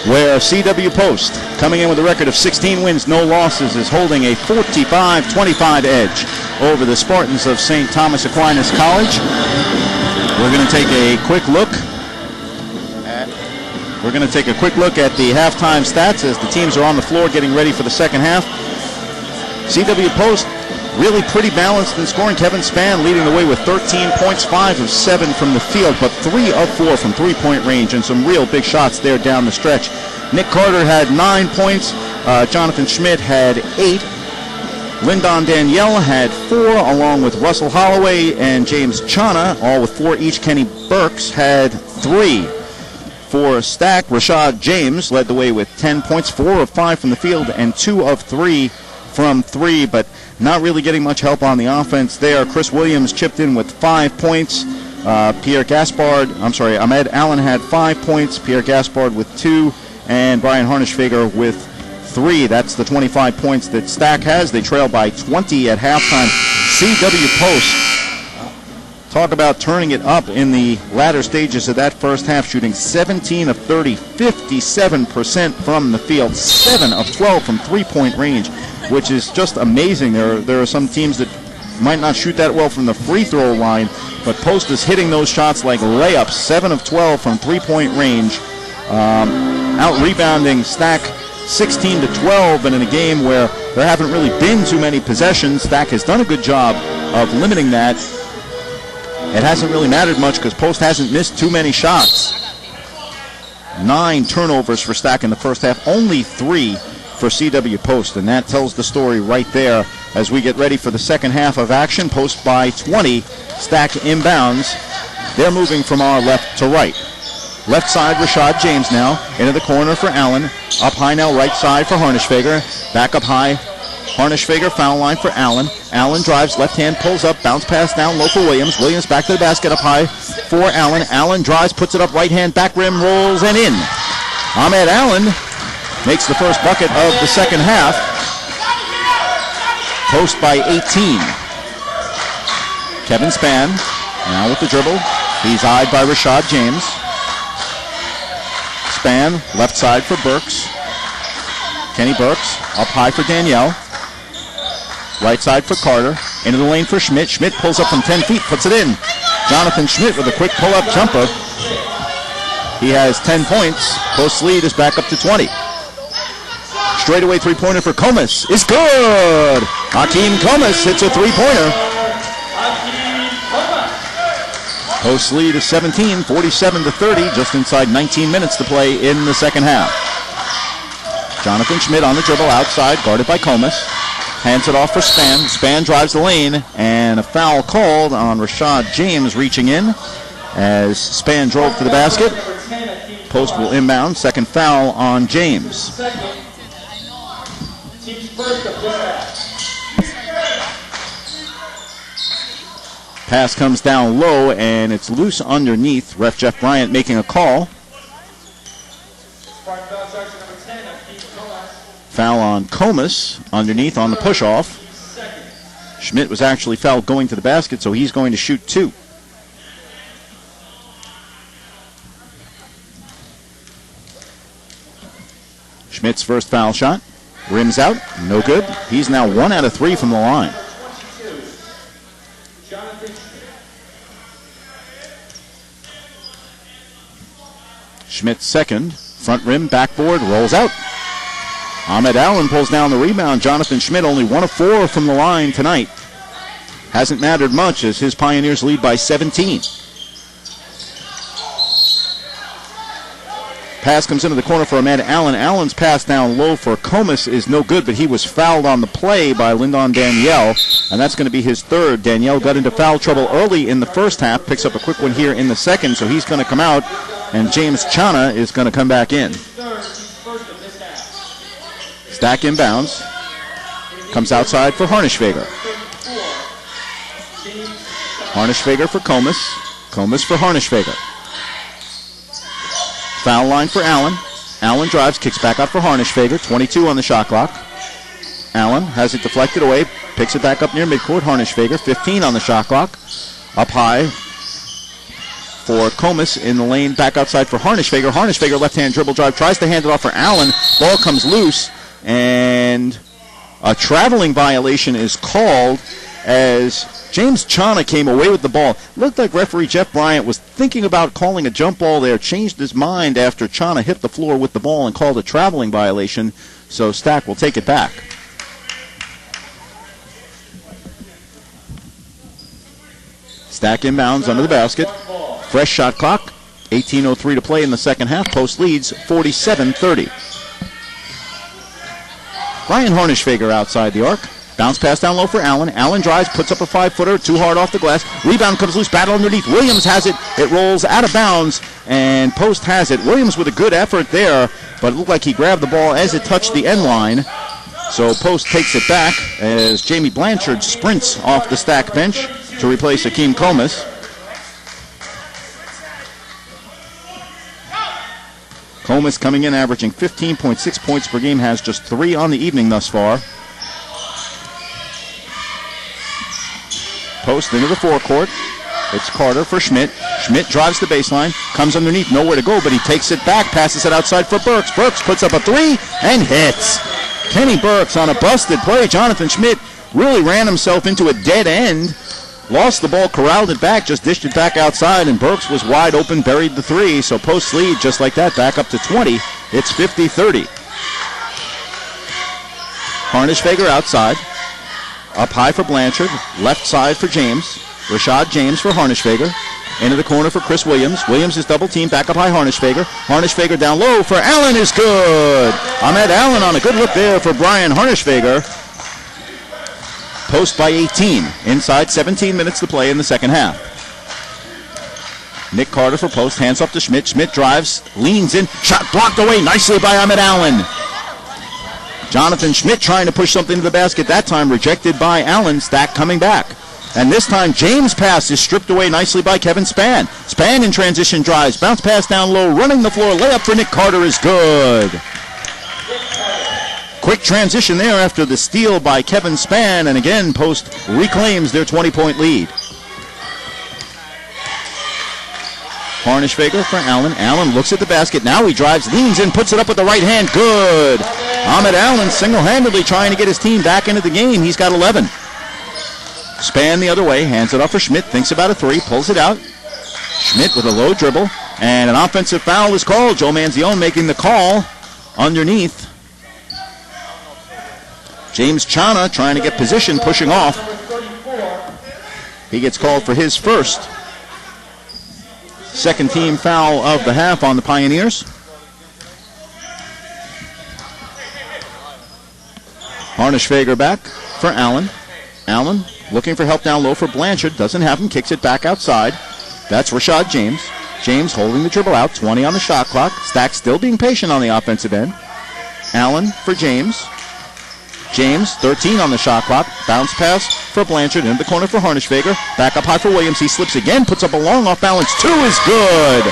where CW Post, coming in with a record of 16 wins, no losses, is holding a 45-25 edge over the Spartans of St. Thomas Aquinas College. We're going to take a quick look at the halftime stats as the teams are on the floor getting ready for the second half. CW Post really pretty balanced in scoring. Kevin Spann leading the way with 13 points, 5 of 7 from the field, but 3 of 4 from three-point range, and some real big shots there down the stretch. Nick Carter had 9 points. Jonathan Schmidt had 8. Lyndon Danielle had 4, along with Russell Holloway and James Chana, all with 4 each. Kenny Burks had 3. For Stack, Rashad James led the way with 10 points, 4 of 5 from the field, and 2 of 3 from 3, but not really getting much help on the offense there. Chris Williams chipped in with 5 points. Ahmed Allen had 5 points, Pierre Gaspard with 2, and Brian Harnischfeger with 3. That's the 25 points that Stack has. They trail by 20 at halftime. CW Post, talk about turning it up in the latter stages of that first half, shooting 17 of 30, 57% from the field, 7 of 12 from three-point range, which is just amazing. There are some teams that might not shoot that well from the free throw line, but Post is hitting those shots like layups, 7 of 12 from three-point range, out-rebounding Stack 16 to 12, and in a game where there haven't really been too many possessions, Stack has done a good job of limiting that. It hasn't really mattered much because Post hasn't missed too many shots. 9 turnovers for Stack in the first half, only 3 for CW Post, and that tells the story right there as we get ready for the second half of action. Post by 20, Stack inbounds. They're moving from our left to right. Left side, Rashad James now, into the corner for Allen. Up high now, right side for Harnischfeger. Back up high, Harnischfeger, foul line for Allen. Allen drives, left hand, pulls up, bounce pass down low for Williams. Williams back to the basket, up high for Allen. Allen drives, puts it up, right hand, back rim, rolls, and in. Ahmed Allen makes the first bucket of the second half. Post by 18. Kevin Spann now with the dribble. He's eyed by Rashad James. Spann, left side for Burks. Kenny Burks, up high for Danielle. Right side for Carter. Into the lane for Schmidt. Schmidt pulls up from 10 feet, puts it in. Jonathan Schmidt with a quick pull-up jumper. He has 10 points. Post's lead is back up to 20. Straightaway three-pointer for Comas is good. Hakeem Comas hits a three-pointer. Post's lead is 17, 47 to 30, just inside 19 minutes to play in the second half. Jonathan Schmidt on the dribble outside, guarded by Comas. Hands it off for Spann. Spann drives the lane, and a foul called on Rashad James reaching in as Spann drove to the basket. Post will inbound. Second foul on James. Pass comes down low, and it's loose underneath. Ref Jeff Bryant making a call. Foul on Comas underneath on the push-off. Schmidt was actually fouled going to the basket, so he's going to shoot 2. Schmidt's first foul shot. Rims out. No good. He's now 1 out of 3 from the line. Schmidt's second. Front rim, backboard, rolls out. Ahmed Allen pulls down the rebound. Jonathan Schmidt only 1 of 4 from the line tonight. Hasn't mattered much as his Pioneers lead by 17. Pass comes into the corner for Ahmed Allen. Allen's pass down low for Comas is no good, but he was fouled on the play by Lyndon Danielle, and that's going to be his third. Danielle got into foul trouble early in the first half, picks up a quick one here in the second, so he's going to come out, and James Chana is going to come back in. Stack inbounds. Comes outside for Harnischfeger. Harnischfeger for Comas. Comas for Harnischfeger. Foul line for Allen. Allen drives, kicks back out for Harnischfeger. 22 on the shot clock. Allen has it deflected away, picks it back up near midcourt. Harnischfeger, 15 on the shot clock. Up high for Comas in the lane, back outside for Harnischfeger. Harnischfeger, left-hand dribble drive, tries to hand it off for Allen. Ball comes loose, and a traveling violation is called as James Chana came away with the ball. Looked like referee Jeff Bryant was thinking about calling a jump ball there, changed his mind after Chana hit the floor with the ball and called a traveling violation, so Stack will take it back. Stack inbounds under the basket. Fresh shot clock. 18:03 to play in the second half. Post leads 47-30. Brian Harnischfeger outside the arc. Bounce pass down low for Allen. Allen drives, puts up a 5-footer, too hard off the glass. Rebound comes loose, battle underneath. Williams has it. It rolls out of bounds, and Post has it. Williams with a good effort there, but it looked like he grabbed the ball as it touched the end line. So Post takes it back as Jamie Blanchard sprints off the Stack bench to replace Akeem Comas. Comas coming in averaging 15.6 points per game, has just 3 on the evening thus far. Post into the forecourt. It's Carter for Schmidt. Schmidt drives the baseline, comes underneath, nowhere to go, but he takes it back, passes it outside for Burks. Burks puts up a 3 and hits. Kenny Burks on a busted play. Jonathan Schmidt really ran himself into a dead end. Lost the ball, corralled it back, just dished it back outside, and Burks was wide open, buried the 3. So Post lead just like that, back up to 20. It's 50-30. Harnischfeger outside. Up high for Blanchard. Left side for James. Rashad James for Harnischfeger. Into the corner for Chris Williams. Williams is double teamed, back up high Harnischfeger. Harnischfeger down low for Allen is good. Ahmed Allen on a good look there for Brian Harnischfeger. Post by 18. Inside 17 minutes to play in the second half. Nick Carter for Post. Hands off to Schmidt. Schmidt drives. Leans in. Shot blocked away nicely by Ahmed Allen. Jonathan Schmidt trying to push something to the basket. That time rejected by Allen. Stack coming back. And this time James' pass is stripped away nicely by Kevin Spann. Spann in transition drives. Bounce pass down low. Running the floor. Layup for Nick Carter is good. Quick transition there after the steal by Kevin Spann, and again, Post reclaims their 20-point lead. Harnischfeger for Allen. Allen looks at the basket. Now he drives, leans in, puts it up with the right hand. Good. Ahmed Allen single-handedly trying to get his team back into the game. He's got 11. Spann the other way, hands it off for Schmidt, thinks about a 3, pulls it out. Schmidt with a low dribble, and an offensive foul is called. Joe Manzione making the call underneath. James Chana trying to get position, pushing off. He gets called for his first second team foul of the half on the Pioneers. Harnischfeger back for Allen. Allen looking for help down low for Blanchard. Doesn't have him, kicks it back outside. That's Rashad James. James holding the dribble out, 20 on the shot clock. Stack still being patient on the offensive end. Allen for James. James, 13 on the shot clock. Bounce pass for Blanchard. Into the corner for Harnischfeger. Back up high for Williams. He slips again. Puts up a long off balance. 2 is good.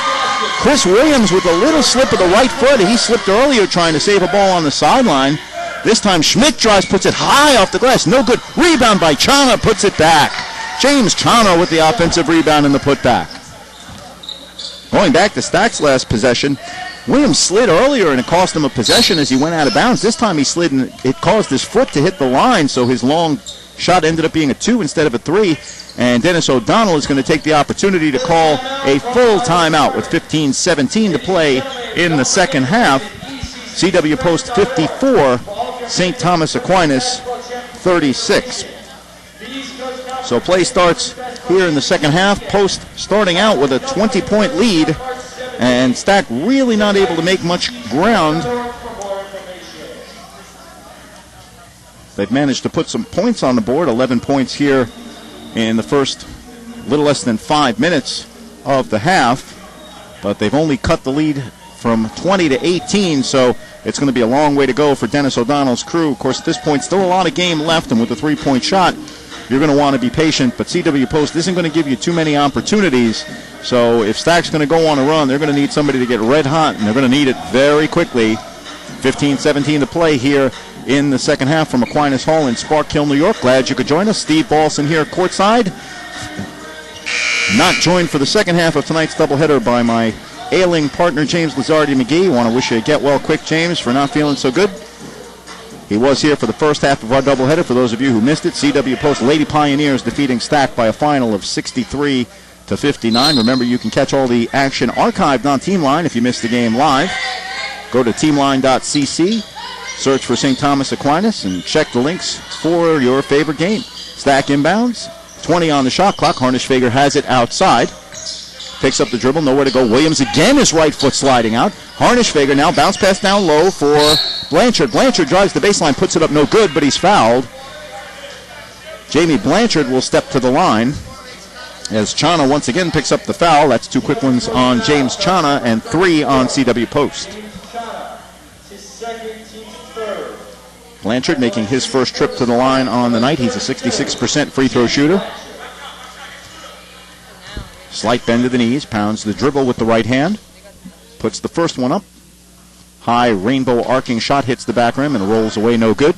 Chris Williams with a little slip of the right foot. He slipped earlier trying to save a ball on the sideline. This time Schmidt drives, puts it high off the glass. No good. Rebound by Chana. Puts it back. James Chana with the offensive rebound and the putback. Going back to Stack's last possession, Williams slid earlier and it cost him a possession as he went out of bounds. This time he slid and it caused his foot to hit the line, so his long shot ended up being a 2 instead of a 3. And Dennis O'Donnell is going to take the opportunity to call a full timeout with 15:17 to play in the second half. CW Post 54, St. Thomas Aquinas 36. So play starts here in the second half. Post starting out with a 20-point lead, and Stack really not able to make much ground. They've managed to put some points on the board, 11 points here in the first little less than 5 minutes of the half, but they've only cut the lead from 20 to 18, so it's going to be a long way to go for Dennis O'Donnell's crew. Of course, at this point, still a lot of game left, and with a 3-point shot, you're going to want to be patient, but CW Post isn't going to give you too many opportunities. So if Stack's going to go on a run, they're going to need somebody to get red hot, and they're going to need it very quickly. 15-17 to play here in the second half from Aquinas Hall in Spark Hill, New York. Glad you could join us. Steve Balson here courtside. Not joined for the second half of tonight's doubleheader by my ailing partner, James Lizardi McGee. Want to wish you a get well quick, James, for not feeling so good. He was here for the first half of our doubleheader. For those of you who missed it, CW Post Lady Pioneers defeating Stack by a final of 63-59. Remember, you can catch all the action archived on Teamline if you missed the game live. Go to teamline.cc, search for St. Thomas Aquinas, and check the links for your favorite game. Stack inbounds, 20 on the shot clock. Harnisch-Fager has it outside. Picks up the dribble, nowhere to go. Williams again, his right foot sliding out. Harnisch-Fager now bounce pass down low for Blanchard. Blanchard drives the baseline, puts it up no good, but he's fouled. Jamie Blanchard will step to the line as Chana once again picks up the foul. That's 2 quick ones on James Chana and 3 on CW Post. Blanchard making his first trip to the line on the night. He's a 66% free throw shooter. Slight bend to the knees, pounds the dribble with the right hand. Puts the first one up. High rainbow arcing shot hits the back rim and rolls away no good.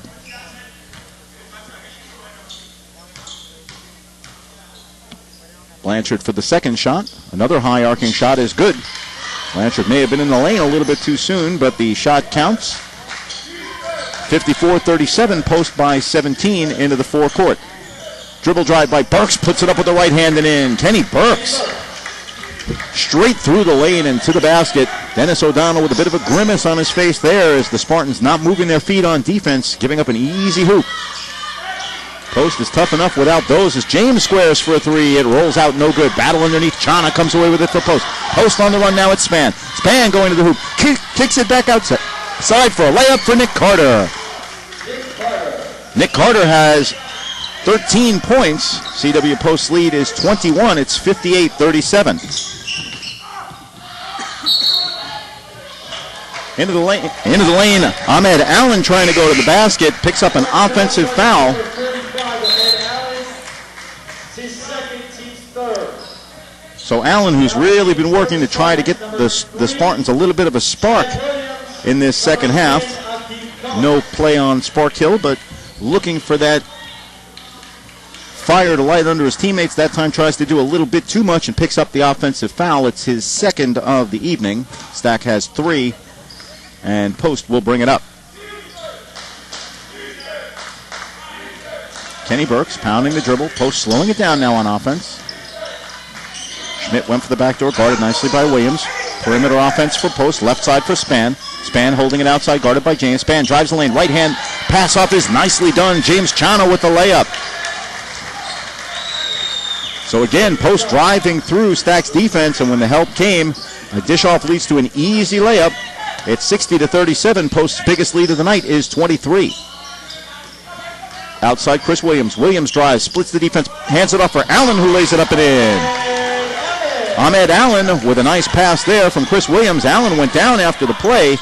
Blanchard for the second shot. Another high arcing shot is good. Blanchard may have been in the lane a little bit too soon, but the shot counts. 54-37, Post by 17 into the forecourt. Dribble drive by Burks, puts it up with the right hand and in. Kenny Burks straight through the lane and to the basket. Dennis O'Donnell with a bit of a grimace on his face there as the Spartans not moving their feet on defense, giving up an easy hoop. Post is tough enough without those as James squares for a 3. It rolls out no good. Battle underneath. Chana comes away with it for Post. Post on the run now. It's Span. Span going to the hoop. Kicks it back outside for a layup for Nick Carter. Nick Carter has 13 points. CW Post's lead is 21. It's 58-37. Into the lane. Ahmed Allen trying to go to the basket. Picks up an offensive foul. So Allen, who's really been working to try to get the Spartans a little bit of a spark in this second half. No play on Spark Hill, but looking for that fire to light under his teammates. That time tries to do a little bit too much and picks up the offensive foul. It's his second of the evening. Stack has 3, and Post will bring it up. Kenny Burks pounding the dribble. Post slowing it down now on offense. Schmidt went for the back door, guarded nicely by Williams. Perimeter offense for Post, left side for Span. Span holding it outside, guarded by James. Span drives the lane, right hand pass off is nicely done. James Chana with the layup. So again, Post driving through Stack's defense, and when the help came, a dish off leads to an easy layup. It's 60-37. Post's biggest lead of the night is 23. Outside Chris Williams. Williams drives, splits the defense, hands it off for Allen, who lays it up and in. Ahmed Allen with a nice pass there from Chris Williams. Allen went down after the play.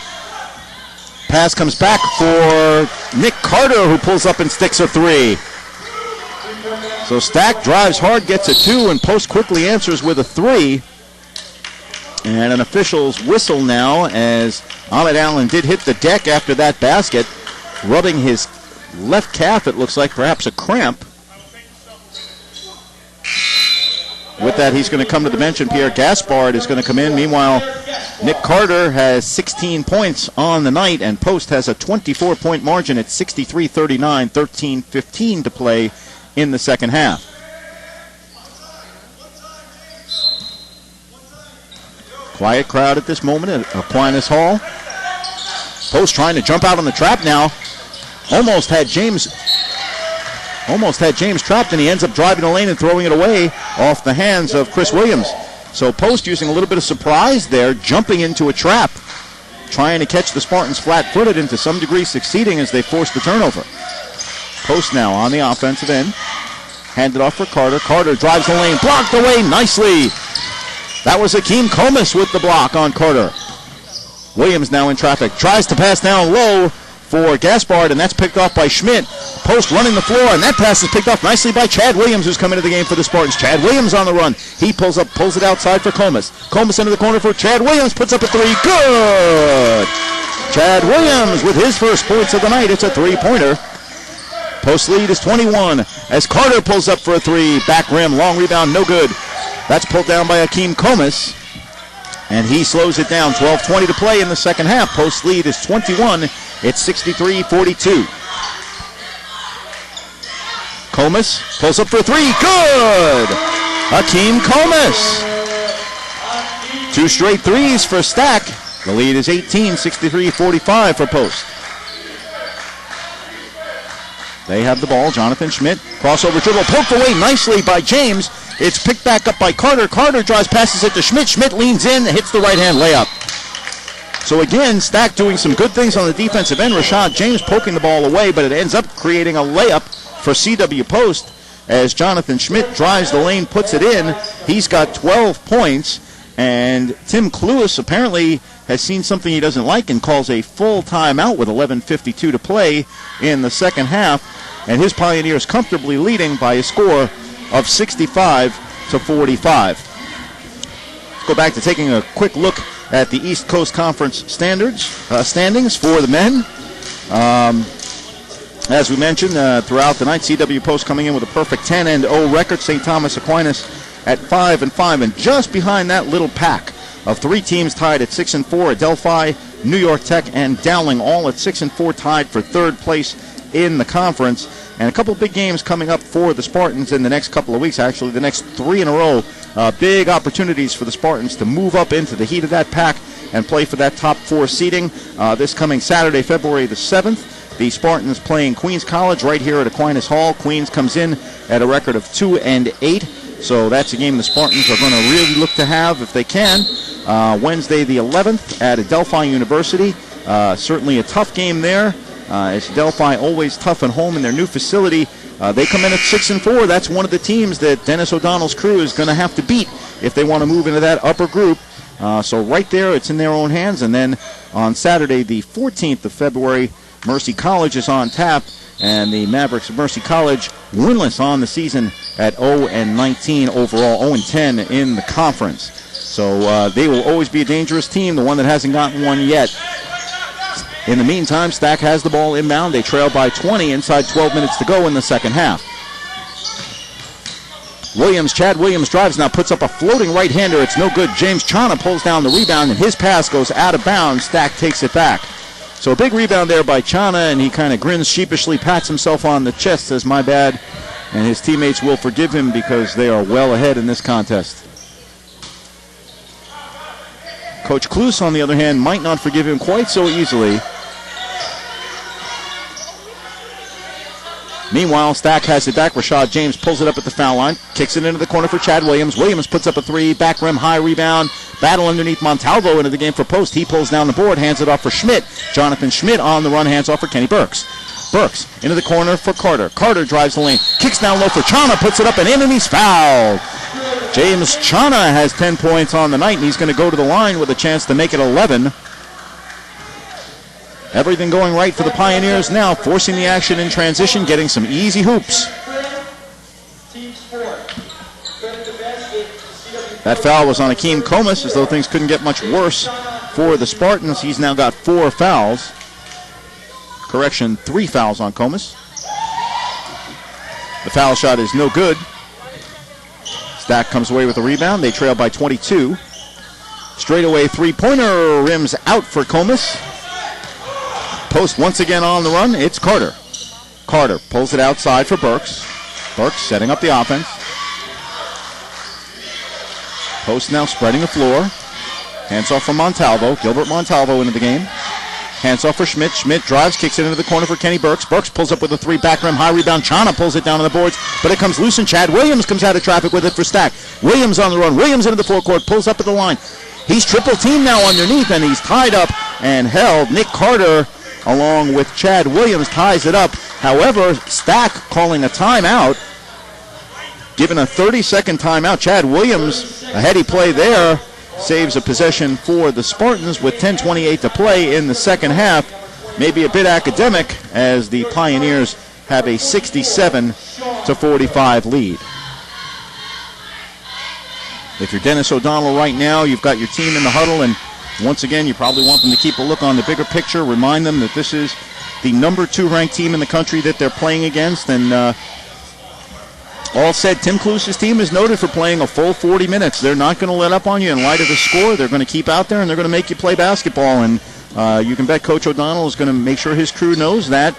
Pass comes back for Nick Carter, who pulls up and sticks a 3. So Stack drives hard, gets a 2, and Post quickly answers with a 3. And an official's whistle now as Ahmed Allen did hit the deck after that basket, rubbing his left calf, it looks like, perhaps a cramp. With that, he's going to come to the bench, and Pierre Gaspard is going to come in. Meanwhile, Nick Carter has 16 points on the night, and Post has a 24-point margin at 63-39, 13-15 to play in the second half. Quiet crowd at this moment at Aquinas Hall. Post trying to jump out on the trap now. Almost had James trapped, and he ends up driving the lane and throwing it away off the hands of Chris Williams. So Post using a little bit of surprise there, jumping into a trap, trying to catch the Spartans flat-footed, and to some degree succeeding as they force the turnover. Post now on the offensive end. Handed off for Carter. Carter drives the lane, blocked away nicely. That was Hakeem Comas with the block on Carter. Williams now in traffic. Tries to pass down low for Gaspard, and that's picked off by Schmidt. Post running the floor, and that pass is picked off nicely by Chad Williams, who's come into the game for the Spartans. Chad Williams on the run. He pulls it outside for Comas. Comas into the corner for Chad Williams, puts up a three. Good! Chad Williams with his first points of the night. It's a three-pointer. Post lead is 21 as Carter pulls up for a three. Back rim, long rebound, no good. That's pulled down by Akeem Comas, and he slows it down. 12:20 to play in the second half. Post lead is 21. It's 63-42. Comas pulls up for a three. Good! Akeem Comas. 2 straight threes for Stack. The lead is 18, 63-45 for Post. They have the ball. Jonathan Schmidt, crossover dribble, poked away nicely by James. It's picked back up by Carter. Carter drives, passes it to Schmidt. Schmidt leans in, hits the right-hand layup. So again, Stack doing some good things on the defensive end. Rashad James poking the ball away, but it ends up creating a layup for CW Post as Jonathan Schmidt drives the lane, puts it in. He's got 12 points, and Tim Cluis apparently has seen something he doesn't like and calls a full timeout with 11:52 to play in the second half, and his Pioneers comfortably leading by a score of 65-45. Let's go back to taking a quick look at the East Coast Conference standings for the men. As we mentioned throughout the night, CW Post coming in with a perfect 10-0 record. St. Thomas Aquinas at 5-5, and just behind that little pack of 3 teams tied at 6-4, Adelphi, New York Tech, and Dowling, all at 6-4, tied for third place in the conference. And a couple big games coming up for the Spartans in the next couple of weeks. Actually, the next 3 in a row. Big opportunities for the Spartans to move up into the heat of that pack and play for that top 4 seeding. This coming Saturday, February the 7th, the Spartans playing Queens College right here at Aquinas Hall. Queens comes in at a record of 2-8. So that's a game the Spartans are going to really look to have if they can. Wednesday the 11th at Adelphi University. Certainly a tough game there. As Adelphi always tough at home in their new facility. They come in at 6-4. That's one of the teams that Dennis O'Donnell's crew is going to have to beat if they want to move into that upper group. So right there, it's in their own hands. And then on Saturday the 14th of February, Mercy College is on tap. And the Mavericks of Mercy College winless on the season at 0-19 overall, 0-10 in the conference. So they will always be a dangerous team, the one that hasn't gotten one yet. In the meantime, Stack has the ball inbound. They trail by 20 inside 12 minutes to go in the second half. Chad Williams drives now, puts up a floating right-hander. It's no good. James Chana pulls down the rebound, and his pass goes out of bounds. Stack takes it back. So a big rebound there by Chana, and he kind of grins sheepishly, pats himself on the chest, says, my bad. And his teammates will forgive him because they are well ahead in this contest. Coach Cluis, on the other hand, might not forgive him quite so easily. Meanwhile, Stack has it back. Rashad James pulls it up at the foul line, kicks it into the corner for Chad Williams. Williams puts up a 3, back rim, high rebound. Battle underneath Montalvo into the game for Post. He pulls down the board, hands it off for Schmidt. Jonathan Schmidt on the run, hands off for Kenny Burks. Burks into the corner for Carter. Carter drives the lane, kicks down low for Chana, puts it up and in, and he's fouled. James Chana has 10 points on the night, and he's going to go to the line with a chance to make it 11. Everything going right for the Pioneers now, forcing the action in transition, getting some easy hoops. That foul was on Akeem Comas, as though things couldn't get much worse for the Spartans. He's now got 4 fouls. Correction, 3 fouls on Comas. The foul shot is no good. Stack comes away with a rebound. They trail by 22. Straightaway three-pointer, rims out for Comas. Post once again on the run. It's Carter. Carter pulls it outside for Burks. Burks setting up the offense. Post now spreading the floor. Hands off from Montalvo. Gilbert Montalvo into the game. Hands off for Schmidt. Schmidt drives, kicks it into the corner for Kenny Burks. Burks pulls up with a 3, back rim, high rebound. Chana pulls it down on the boards, but it comes loose, and Chad Williams comes out of traffic with it for Stack. Williams on the run. Williams into the forecourt, pulls up at the line. He's triple teamed now underneath, and he's tied up and held. Nick Carter, along with Chad Williams, ties it up. However, Stack calling a timeout, given a 30-second timeout. Chad Williams, a heady play there, saves a possession for the Spartans with 10:28 to play in the second half. Maybe a bit academic as the Pioneers have a 67-45 lead. If you're Dennis O'Donnell right now, you've got your team in the huddle, and once again, you probably want them to keep a look on the bigger picture. Remind them that this is the number 2 ranked team in the country that they're playing against. And all said, Tim Cluse's team is noted for playing a full 40 minutes. They're not going to let up on you in light of the score. They're going to keep out there, and they're going to make you play basketball. And you can bet Coach O'Donnell is going to make sure his crew knows that,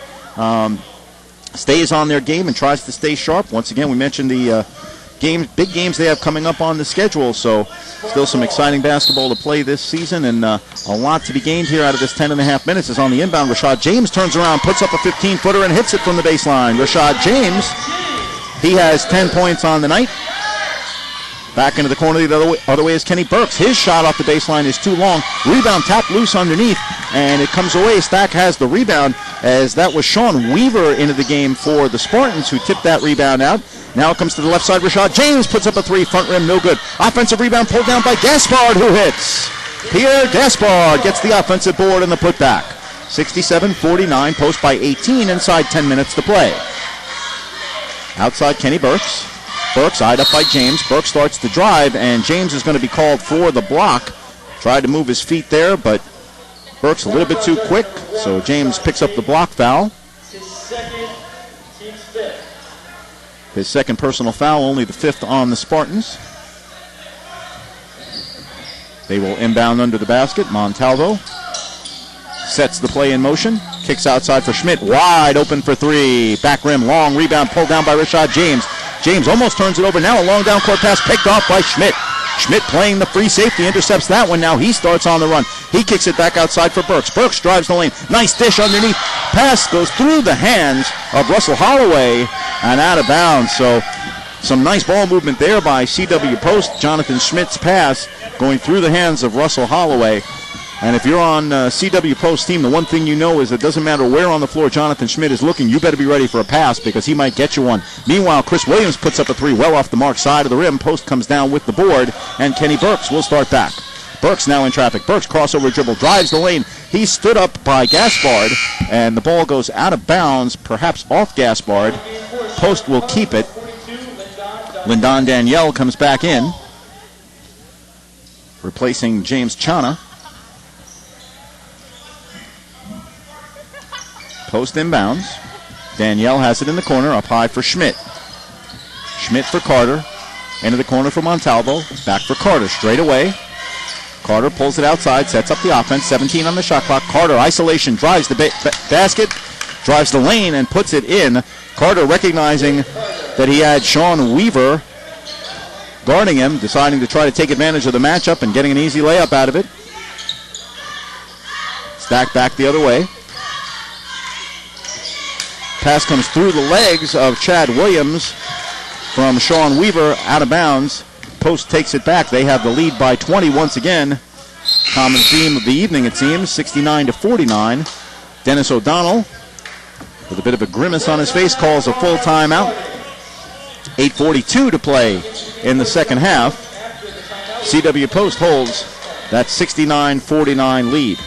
stays on their game and tries to stay sharp. Once again, we mentioned the big games they have coming up on the schedule, so still some exciting basketball to play this season, and a lot to be gained here out of this 10.5 minutes. Is on the inbound. Rashad James turns around, puts up a 15-footer, and hits it from the baseline. Rashad James, he has 10 points on the night. Back into the corner the other way is Kenny Burks. His shot off the baseline is too long. Rebound tapped loose underneath, and it comes away. Stack has the rebound, as that was Sean Weaver into the game for the Spartans, who tipped that rebound out. Now it comes to the left side. Rashad James puts up a 3, front rim, no good. Offensive rebound pulled down by Gaspard, who hits. Pierre Gaspard gets the offensive board and the putback. 67-49, post by 18, inside 10 minutes to play. Outside, Kenny Burks. Burks eyed up by James. Burks starts to drive, and James is going to be called for the block. Tried to move his feet there, but Burks a little bit too quick, so James picks up the block foul. His second personal foul, only the 5th on the Spartans. They will inbound under the basket. Montalvo sets the play in motion. Kicks outside for Schmidt. Wide open for 3. Back rim, long rebound pulled down by Rashad James. James almost turns it over. Now a long down court pass picked off by Schmidt. Schmidt playing the free safety, intercepts that one. Now he starts on the run. He kicks it back outside for Burks. Burks drives the lane. Nice dish underneath. Pass goes through the hands of Russell Holloway and out of bounds. So some nice ball movement there by CW Post. Jonathan Schmidt's pass going through the hands of Russell Holloway. And if you're on CW Post's team, the one thing you know is it doesn't matter where on the floor Jonathan Schmidt is looking, you better be ready for a pass because he might get you one. Meanwhile, Chris Williams puts up a 3 well off the mark side of the rim. Post comes down with the board, and Kenny Burks will start back. Burks now in traffic. Burks crossover dribble, drives the lane. He stood up by Gaspard, and the ball goes out of bounds, perhaps off Gaspard. Post will keep it. Lyndon Danielle comes back in, replacing James Chana. Post inbounds. Danielle has it in the corner, up high for Schmidt. Schmidt for Carter. Into the corner for Montalvo. Back for Carter, straight away. Carter pulls it outside, sets up the offense. 17 on the shot clock. Carter, isolation, drives the basket, drives the lane, and puts it in. Carter recognizing that he had Sean Weaver guarding him, deciding to try to take advantage of the matchup and getting an easy layup out of it. Stack back the other way. Pass comes through the legs of Chad Williams from Sean Weaver, out of bounds. Post takes it back. They have the lead by 20 once again. Common theme of the evening, it seems, 69-49. Dennis O'Donnell, with a bit of a grimace on his face, calls a full timeout. 8:42 to play in the second half. CW Post holds that 69-49 lead.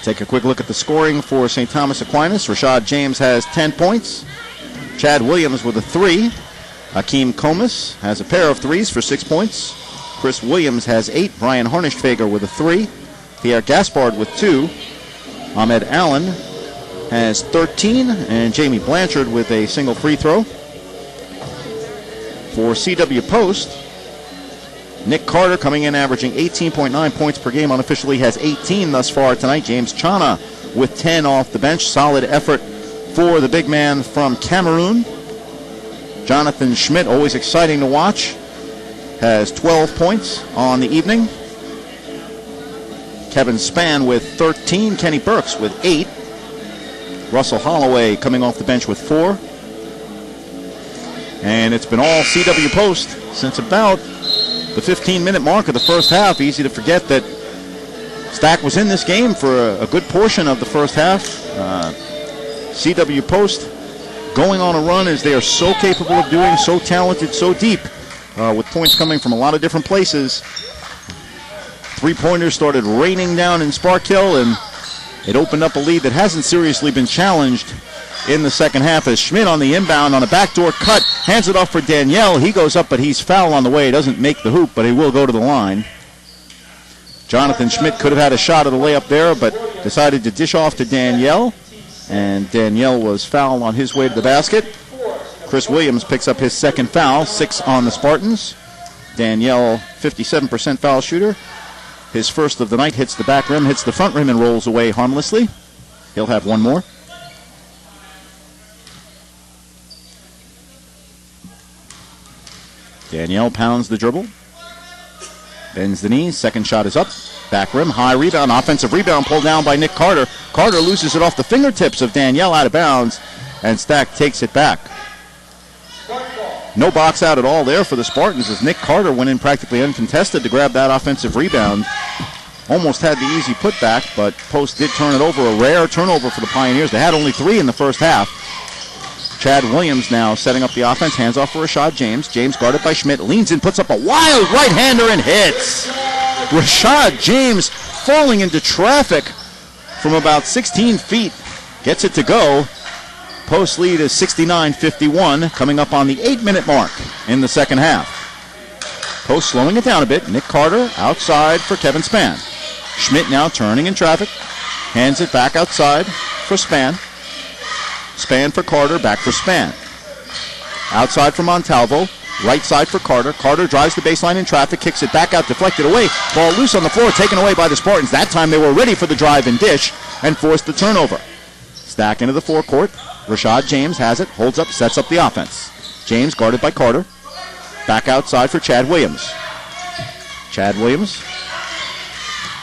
Take a quick look at the scoring for St. Thomas Aquinas. Rashad James has 10 points. Chad Williams with a 3. Akeem Comas has a pair of 3s for 6 points. Chris Williams has 8. Brian Harnischfager with a 3. Pierre Gaspard with 2. Ahmed Allen has 13. And Jamie Blanchard with a single free throw. For CW Post, Nick Carter coming in averaging 18.9 points per game. Unofficially has 18 thus far tonight. James Chana with 10 off the bench. Solid effort for the big man from Cameroon. Jonathan Schmidt, always exciting to watch, has 12 points on the evening. Kevin Spann with 13. Kenny Burks with 8. Russell Holloway coming off the bench with 4. And it's been all CW Post since about the 15-minute mark of the first half. Easy to forget that Stack was in this game for a good portion of the first half. CW Post going on a run as they are so capable of doing, so talented, so deep, with points coming from a lot of different places. Three-pointers started raining down in Spark Hill, and it opened up a lead that hasn't seriously been challenged in the second half as Schmidt on the inbound on a backdoor cut, hands it off for Danielle. He goes up, but he's fouled on the way. He doesn't make the hoop, but he will go to the line. Jonathan Schmidt could have had a shot at a layup there, but decided to dish off to Danielle, and Danielle was fouled on his way to the basket. Chris Williams picks up his second foul, 6 on the Spartans. Danielle, 57% foul shooter. His first of the night hits the back rim, hits the front rim, and rolls away harmlessly. He'll have one more. Danielle pounds the dribble. Bends the knees. Second shot is up. Back rim. High rebound. Offensive rebound pulled down by Nick Carter. Carter loses it off the fingertips of Danielle out of bounds. And Stack takes it back. No box out at all there for the Spartans as Nick Carter went in practically uncontested to grab that offensive rebound. Almost had the easy putback, but Post did turn it over. A rare turnover for the Pioneers. They had only 3 in the first half. Chad Williams now setting up the offense. Hands off for Rashad James. James guarded by Schmidt. Leans in, puts up a wild right-hander and hits. Rashad James falling into traffic from about 16 feet. Gets it to go. Post lead is 69-51, coming up on the 8-minute mark in the second half. Post slowing it down a bit. Nick Carter outside for Kevin Spann. Schmidt now turning in traffic. Hands it back outside for Spann. Spann for Carter, back for Spann. Outside for Montalvo, right side for Carter. Carter drives the baseline in traffic, kicks it back out, deflected away. Ball loose on the floor, taken away by the Spartans. That time they were ready for the drive and dish and forced the turnover. Stack into the forecourt. Rashad James has it, holds up, sets up the offense. James guarded by Carter. Back outside for Chad Williams. Chad Williams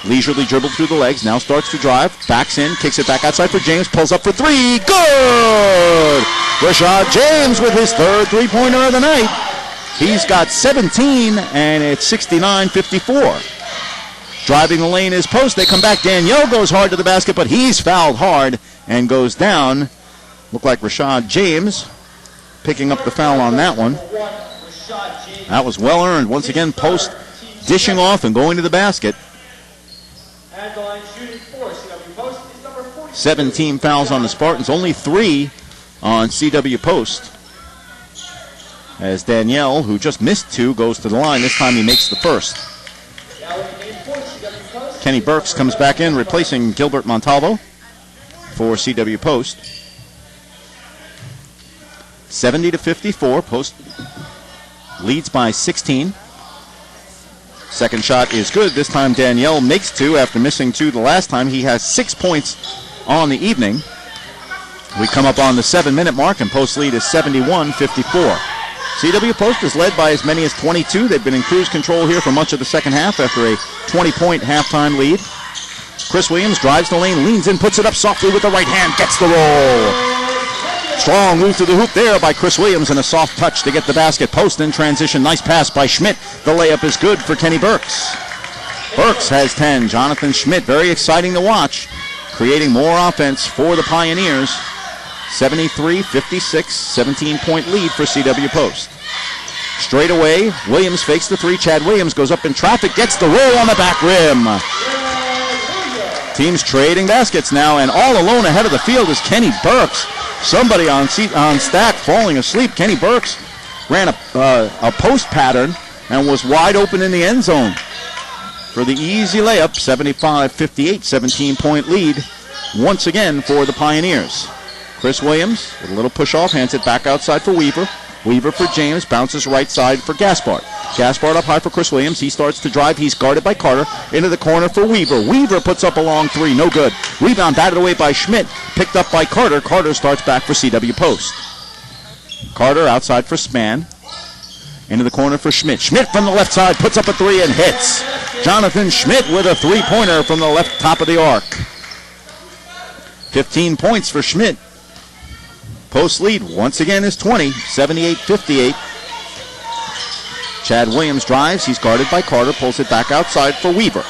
leisurely dribbled through the legs, now starts to drive, backs in, kicks it back outside for James, pulls up for 3, good! Rashad James with his third three-pointer of the night. He's got 17, and it's 69-54. Driving the lane is Post, they come back, Danielle goes hard to the basket, but he's fouled hard and goes down. Looked like Rashad James picking up the foul on that one. That was well earned. Once again, Post dishing off and going to the basket. 17 fouls on the Spartans, only 3 on CW Post. As Danielle, who just missed 2, goes to the line. This time he makes the first. Kenny Burks comes back in, replacing Gilbert Montalvo for CW Post. 70-54, Post leads by 16. Second shot is good. This time Danielle makes 2 after missing 2 the last time. He has 6 points on the evening. We come up on the 7-minute mark, and Post lead is 71-54. CW Post is led by as many as 22. They've been in cruise control here for much of the second half after a 20-point halftime lead. Chris Williams drives the lane, leans in, puts it up softly with the right hand, gets the roll. Strong move to the hoop there by Chris Williams and a soft touch to get the basket. Post in transition. Nice pass by Schmidt. The layup is good for Kenny Burks. Burks has 10. Jonathan Schmidt, very exciting to watch, creating more offense for the Pioneers. 73-56, 17-point lead for CW Post. Straight away, Williams fakes the 3. Chad Williams goes up in traffic, gets the roll on the back rim. Teams trading baskets now, and all alone ahead of the field is Kenny Burks. Somebody on Stack falling asleep. Kenny Burks ran a post pattern and was wide open in the end zone for the easy layup. 75-58, 17-point lead once again for the Pioneers. Chris Williams with a little push off, hands it back outside for Weaver. Weaver for James, bounces right side for Gaspard. Gaspard up high for Chris Williams. He starts to drive. He's guarded by Carter. Into the corner for Weaver. Weaver puts up a long 3. No good. Rebound batted away by Schmidt. Picked up by Carter. Carter starts back for CW Post. Carter outside for Spann. Into the corner for Schmidt. Schmidt from the left side puts up a 3 and hits. Jonathan Schmidt with a 3-pointer from the left top of the arc. 15 points for Schmidt. Post lead once again is 20, 78-58. Chad Williams drives. He's guarded by Carter. Pulls it back outside for Weaver.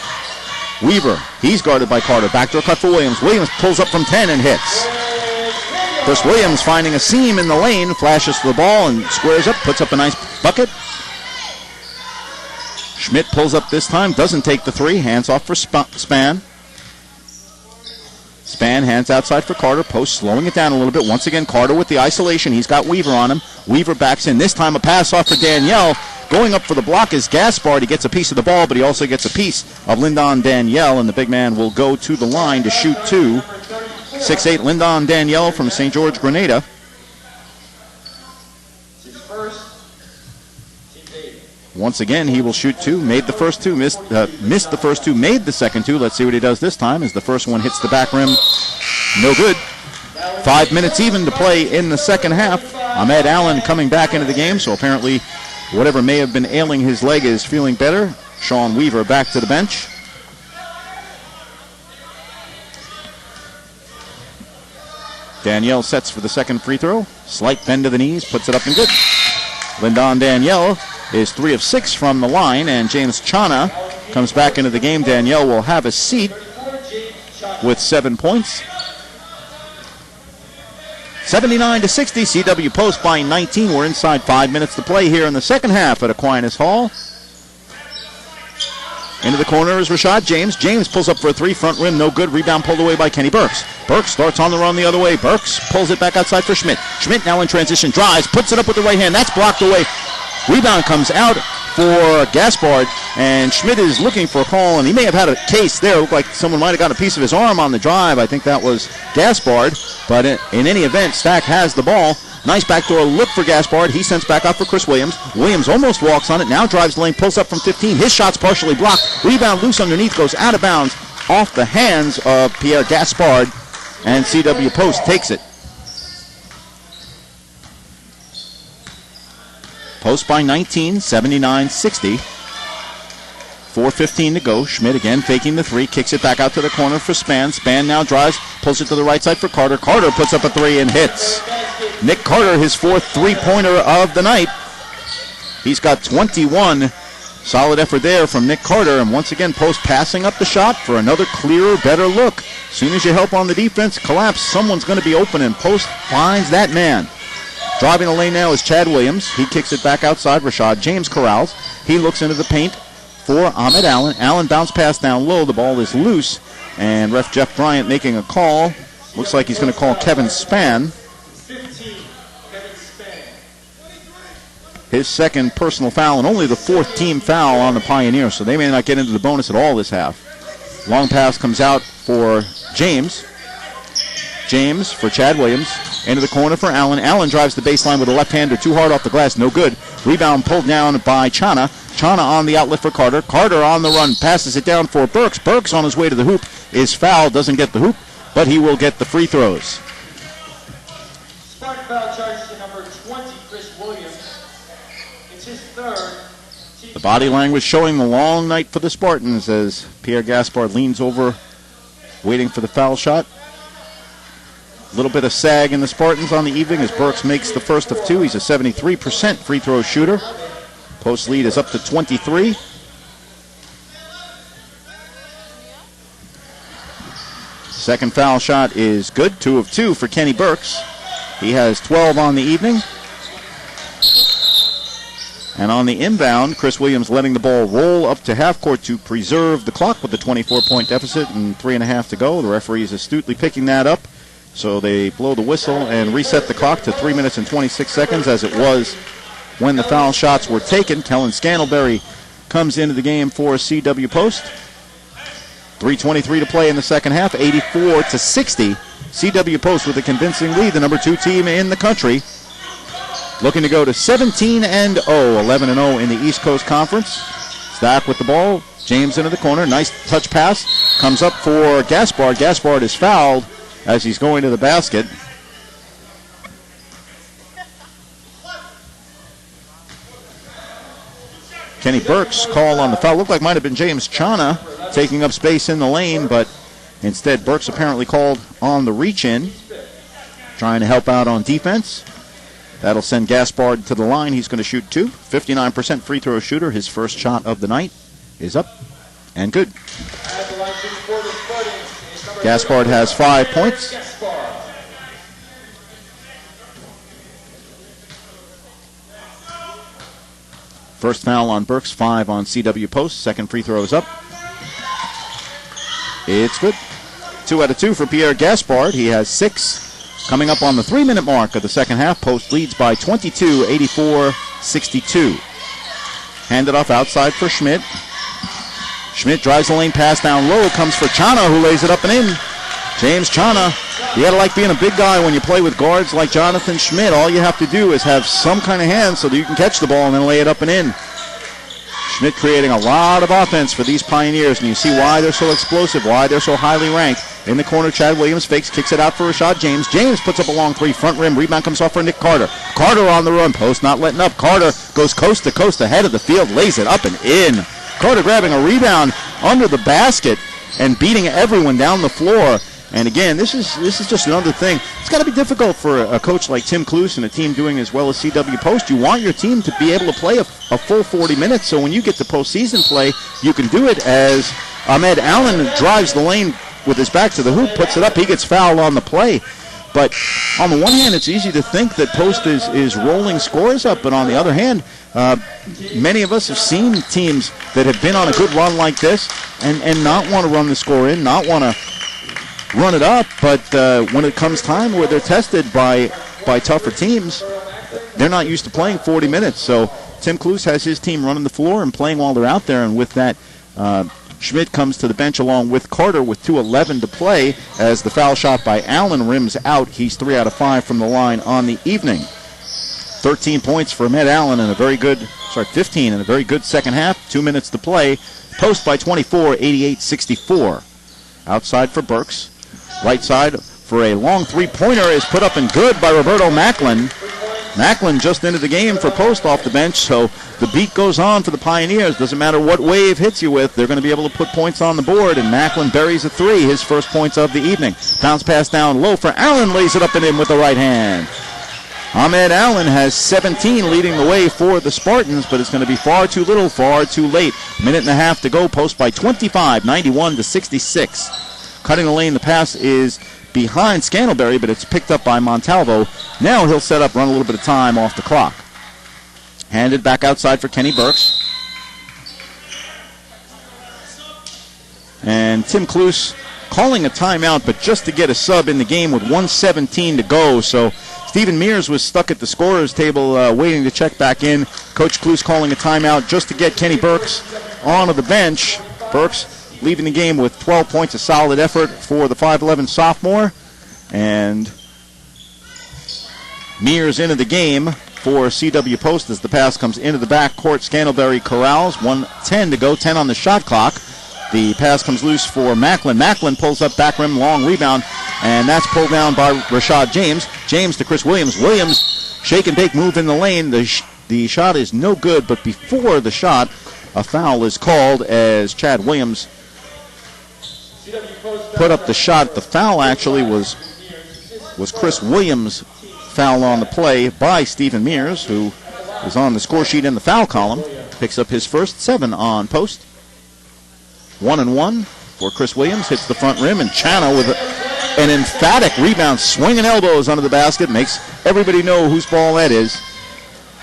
Weaver, he's guarded by Carter. Backdoor cut for Williams. Williams pulls up from 10 and hits. Chris Williams finding a seam in the lane. Flashes the ball and squares up. Puts up a nice bucket. Schmidt pulls up this time. Doesn't take the 3. Hands off for Spann. Span hands outside for Carter. Post slowing it down a little bit. Once again, Carter with the isolation. He's got Weaver on him. Weaver backs in. This time a pass off for Danielle. Going up for the block is Gaspard. He gets a piece of the ball, but he also gets a piece of Lyndon Danielle, and the big man will go to the line to shoot two. 6'8" Lyndon Danielle from St. George Grenada. Once again, he will shoot two. Made the first two, missed the first two, made the second two. Let's see what he does this time as the first one hits the back rim. No good. 5 minutes even to play in the second half. Ahmed Allen coming back into the game, so apparently whatever may have been ailing his leg is feeling better. Sean Weaver back to the bench. Danielle sets for the second free throw. Slight bend to the knees, puts it up and good. Lyndon Danielle is 3 of 6 from the line, and James Chana comes back into the game. Danielle will have a seat with 7 points. 79-60, CW Post by 19. We're inside 5 minutes to play here in the second half at Aquinas Hall. Into the corner is Rashad James. James pulls up for a three, front rim, no good. Rebound pulled away by Kenny Burks. Burks starts on the run the other way. Burks pulls it back outside for Schmidt. Schmidt now in transition, drives, puts it up with the right hand. That's blocked away. Rebound comes out for Gaspard, and Schmidt is looking for a call, and he may have had a case there. It looked like someone might have got a piece of his arm on the drive. I think that was Gaspard, but in any event, Stack has the ball. Nice backdoor look for Gaspard. He sends back out for Chris Williams. Williams almost walks on it, now drives the lane, pulls up from 15. His shot's partially blocked. Rebound loose underneath, goes out of bounds off the hands of Pierre Gaspard, and CW Post takes it. Post by 19, 79-60. 4:15 to go. Schmidt again faking the three, kicks it back out to the corner for Span. Span now drives, pulls it to the right side for Carter. Carter puts up a three and hits. Nick Carter, his fourth three-pointer of the night. He's got 21. Solid effort there from Nick Carter, and once again, Post passing up the shot for another clearer, better look. As soon as you help on the defense, collapse, someone's going to be open, and Post finds that man. Driving the lane now is Chad Williams. He kicks it back outside. Rashad James corrals. He looks into the paint for Ahmed Allen. Allen bounce pass down low. The ball is loose, and ref Jeff Bryant making a call. Looks like he's going to call Kevin Span. 15, Kevin Span. His second personal foul, and only the fourth team foul on the Pioneers, so they may not get into the bonus at all this half. Long pass comes out for James. James for Chad Williams. Into the corner for Allen. Allen drives the baseline with a left-hander. Too hard off the glass. No good. Rebound pulled down by Chana. Chana on the outlet for Carter. Carter on the run. Passes it down for Burks. Burks on his way to the hoop is fouled. Doesn't get the hoop, but he will get the free throws. Spartan foul charges to number 20, Chris Williams. It's his third. The body language showing the long night for the Spartans as Pierre Gaspard leans over, waiting for the foul shot. A little bit of sag in the Spartans on the evening as Burks makes the first of two. He's a 73% free throw shooter. Post lead is up to 23. Second foul shot is good. 2 of 2 for Kenny Burks. He has 12 on the evening. And on the inbound, Chris Williams letting the ball roll up to half court to preserve the clock with the 24-point deficit and 3.5 to go. The referee is astutely picking that up. So they blow the whistle and reset the clock to 3 minutes and 26 seconds as it was when the foul shots were taken. Kellen Scantlebury comes into the game for CW Post. 3:23 to play in the second half, 84-60. CW Post with a convincing lead, the number 2 team in the country. Looking to go to 17-0, 11-0 in the East Coast Conference. Stack with the ball. James into the corner. Nice touch pass. Comes up for Gaspard. Gaspard is fouled as he's going to the basket. Kenny Burks' call on the foul. Looked like might have been James Chana taking up space in the lane, but instead Burks apparently called on the reach-in, trying to help out on defense. That'll send Gaspard to the line. He's going to shoot 2. 59% free throw shooter. His first shot of the night is up and good. Gaspard has 5 points. First foul on Burks, 5 on CW Post. Second free throw is up. It's good. 2 out of 2 for Pierre Gaspard. He has 6 coming up on the 3-minute mark of the second half. Post leads by 22, 84-62. Handed off outside for Schmidt. Schmidt drives the lane, pass down low, comes for Chana, who lays it up and in. James Chana, you got to like being a big guy when you play with guards like Jonathan Schmidt. All you have to do is have some kind of hands so that you can catch the ball and then lay it up and in. Schmidt creating a lot of offense for these Pioneers, and you see why they're so explosive, why they're so highly ranked. In the corner, Chad Williams fakes, kicks it out for Rashad James. James puts up a long 3, front rim. Rebound comes off for Nick Carter. Carter on the run, post not letting up. Carter goes coast to coast ahead of the field, lays it up and in. Carter grabbing a rebound under the basket and beating everyone down the floor. And again, this is just another thing. It's got to be difficult for a coach like Tim Kloos and a team doing as well as CW Post. You want your team to be able to play a full 40 minutes, so when you get to postseason play, you can do it as Ahmed Allen drives the lane with his back to the hoop, puts it up, he gets fouled on the play. But on the one hand, it's easy to think that Post is rolling scores up, but on the other hand, many of us have seen teams that have been on a good run like this and not want to run the score in, not want to run it up, but when it comes time where they're tested by tougher teams, they're not used to playing 40 minutes. So Tim Kloos has his team running the floor and playing while they're out there, and with that, Schmidt comes to the bench along with Carter with 2:11 to play as the foul shot by Allen rims out. He's 3 out of 5 from the line on the evening. 13 points for Ahmed Allen and 15 in a very good second half. 2 minutes to play. Post by 24, 88-64. Outside for Burks. Right side for a long three-pointer is put up and good by Roberto Macklin. Macklin just into the game for Post off the bench, so the beat goes on for the Pioneers. Doesn't matter what wave hits you with, they're going to be able to put points on the board, and Macklin buries a 3, his first points of the evening. Bounce pass down low for Allen, lays it up and in with the right hand. Ahmed Allen has 17, leading the way for the Spartans, but it's going to be far too little, far too late. Minute and a half to go. Post by 25, 91-66. Cutting the lane, the pass is behind Scantlebury, but it's picked up by Montalvo. Now he'll set up, run a little bit of time off the clock. Handed back outside for Kenny Burks. And Tim Kloos calling a timeout, but just to get a sub in the game with 1:17 to go. So Stephen Mears was stuck at the scorer's table waiting to check back in. Coach Kloos calling a timeout just to get Kenny Burks onto the bench. Burks leaving the game with 12 points, a solid effort for the 5'11 sophomore. And Mears into the game for CW Post as the pass comes into the backcourt. Scantlebury corrals, 1:10 to go, 10 on the shot clock. The pass comes loose for Macklin. Macklin pulls up back rim, long rebound, and that's pulled down by Rashad James. James to Chris Williams. Williams, shake and bake move in the lane. The shot is no good, but before the shot, a foul is called as Chad Williams put up the shot. The foul actually was Chris Williams' foul on the play by Stephen Mears, who is on the score sheet in the foul column. Picks up his first 7 on Post. 1-1 for Chris Williams. Hits the front rim, and Chana with an emphatic rebound, swinging elbows under the basket. Makes everybody know whose ball that is.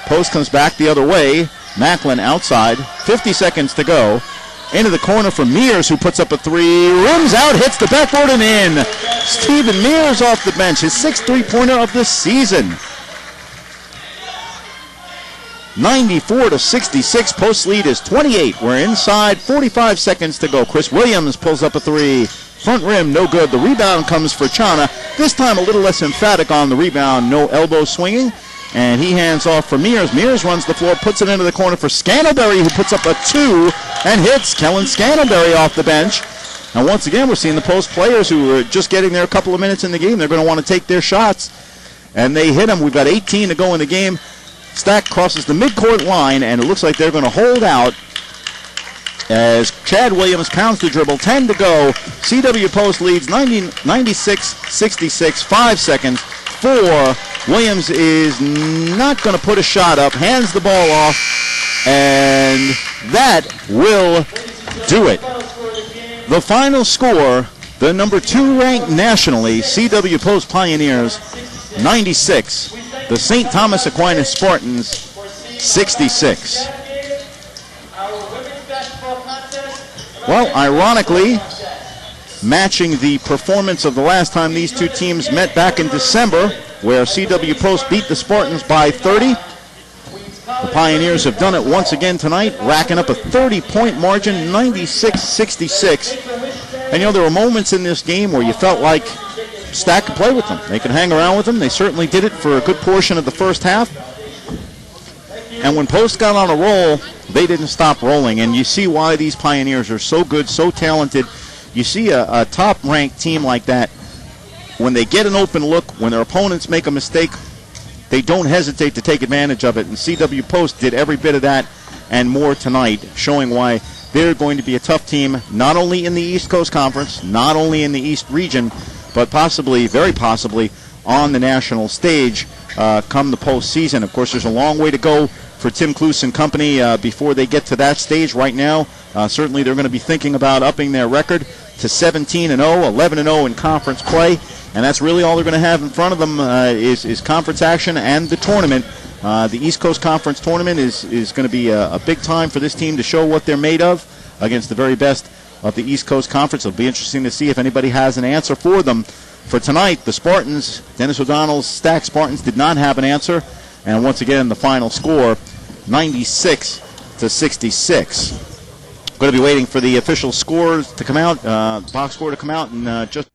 Post comes back the other way. Macklin outside. 50 seconds to go. Into the corner for Mears, who puts up a 3. Rims out, hits the backboard and in. Stephen Mears off the bench. His 6th three-pointer of the season. 94-66. Post lead is 28. We're inside. 45 seconds to go. Chris Williams pulls up a 3. Front rim, no good. The rebound comes for Chana. This time a little less emphatic on the rebound. No elbow swinging. And he hands off for Mears. Mears runs the floor, puts it into the corner for Scantlebury, who puts up a 2 and hits Kellen Scantlebury off the bench. Now once again, we're seeing the Post players who are just getting there a couple of minutes in the game. They're going to want to take their shots. And they hit them. We've got 18 to go in the game. Stack crosses the midcourt line, and it looks like they're going to hold out as Chad Williams pounds the dribble. 10 to go. CW Post leads 96-66. 5 seconds. 4. Williams is not going to put a shot up. Hands the ball off, and that will do it. The final score, the number 2 ranked nationally, CW Post Pioneers, 96. The St. Thomas Aquinas Spartans, 66. Well, ironically, matching the performance of the last time these two teams met back in December, where CW Post beat the Spartans by 30. The Pioneers have done it once again tonight, racking up a 30-point margin, 96-66. And, there were moments in this game where you felt like Stack could play with them. They could hang around with them. They certainly did it for a good portion of the first half. And when Post got on a roll, they didn't stop rolling. And you see why these Pioneers are so good, so talented. You see a top-ranked team like that, when they get an open look, when their opponents make a mistake, they don't hesitate to take advantage of it. And CW Post did every bit of that and more tonight, showing why they're going to be a tough team, not only in the East Coast Conference, not only in the East region, but possibly, very possibly, on the national stage come the postseason. Of course, there's a long way to go for Tim Kloos and company before they get to that stage. Right now, certainly they're going to be thinking about upping their record to 17-0, 11-0 in conference play, and that's really all they're going to have in front of them is conference action and the tournament. The East Coast Conference tournament is going to be a big time for this team to show what they're made of against the very best of the East Coast Conference. It'll be interesting to see if anybody has an answer for them. For tonight, the Spartans, Dennis O'Donnell's Stack Spartans, did not have an answer. And once again, the final score, 96-66. Going to be waiting for the official scores to come out, box score to come out in just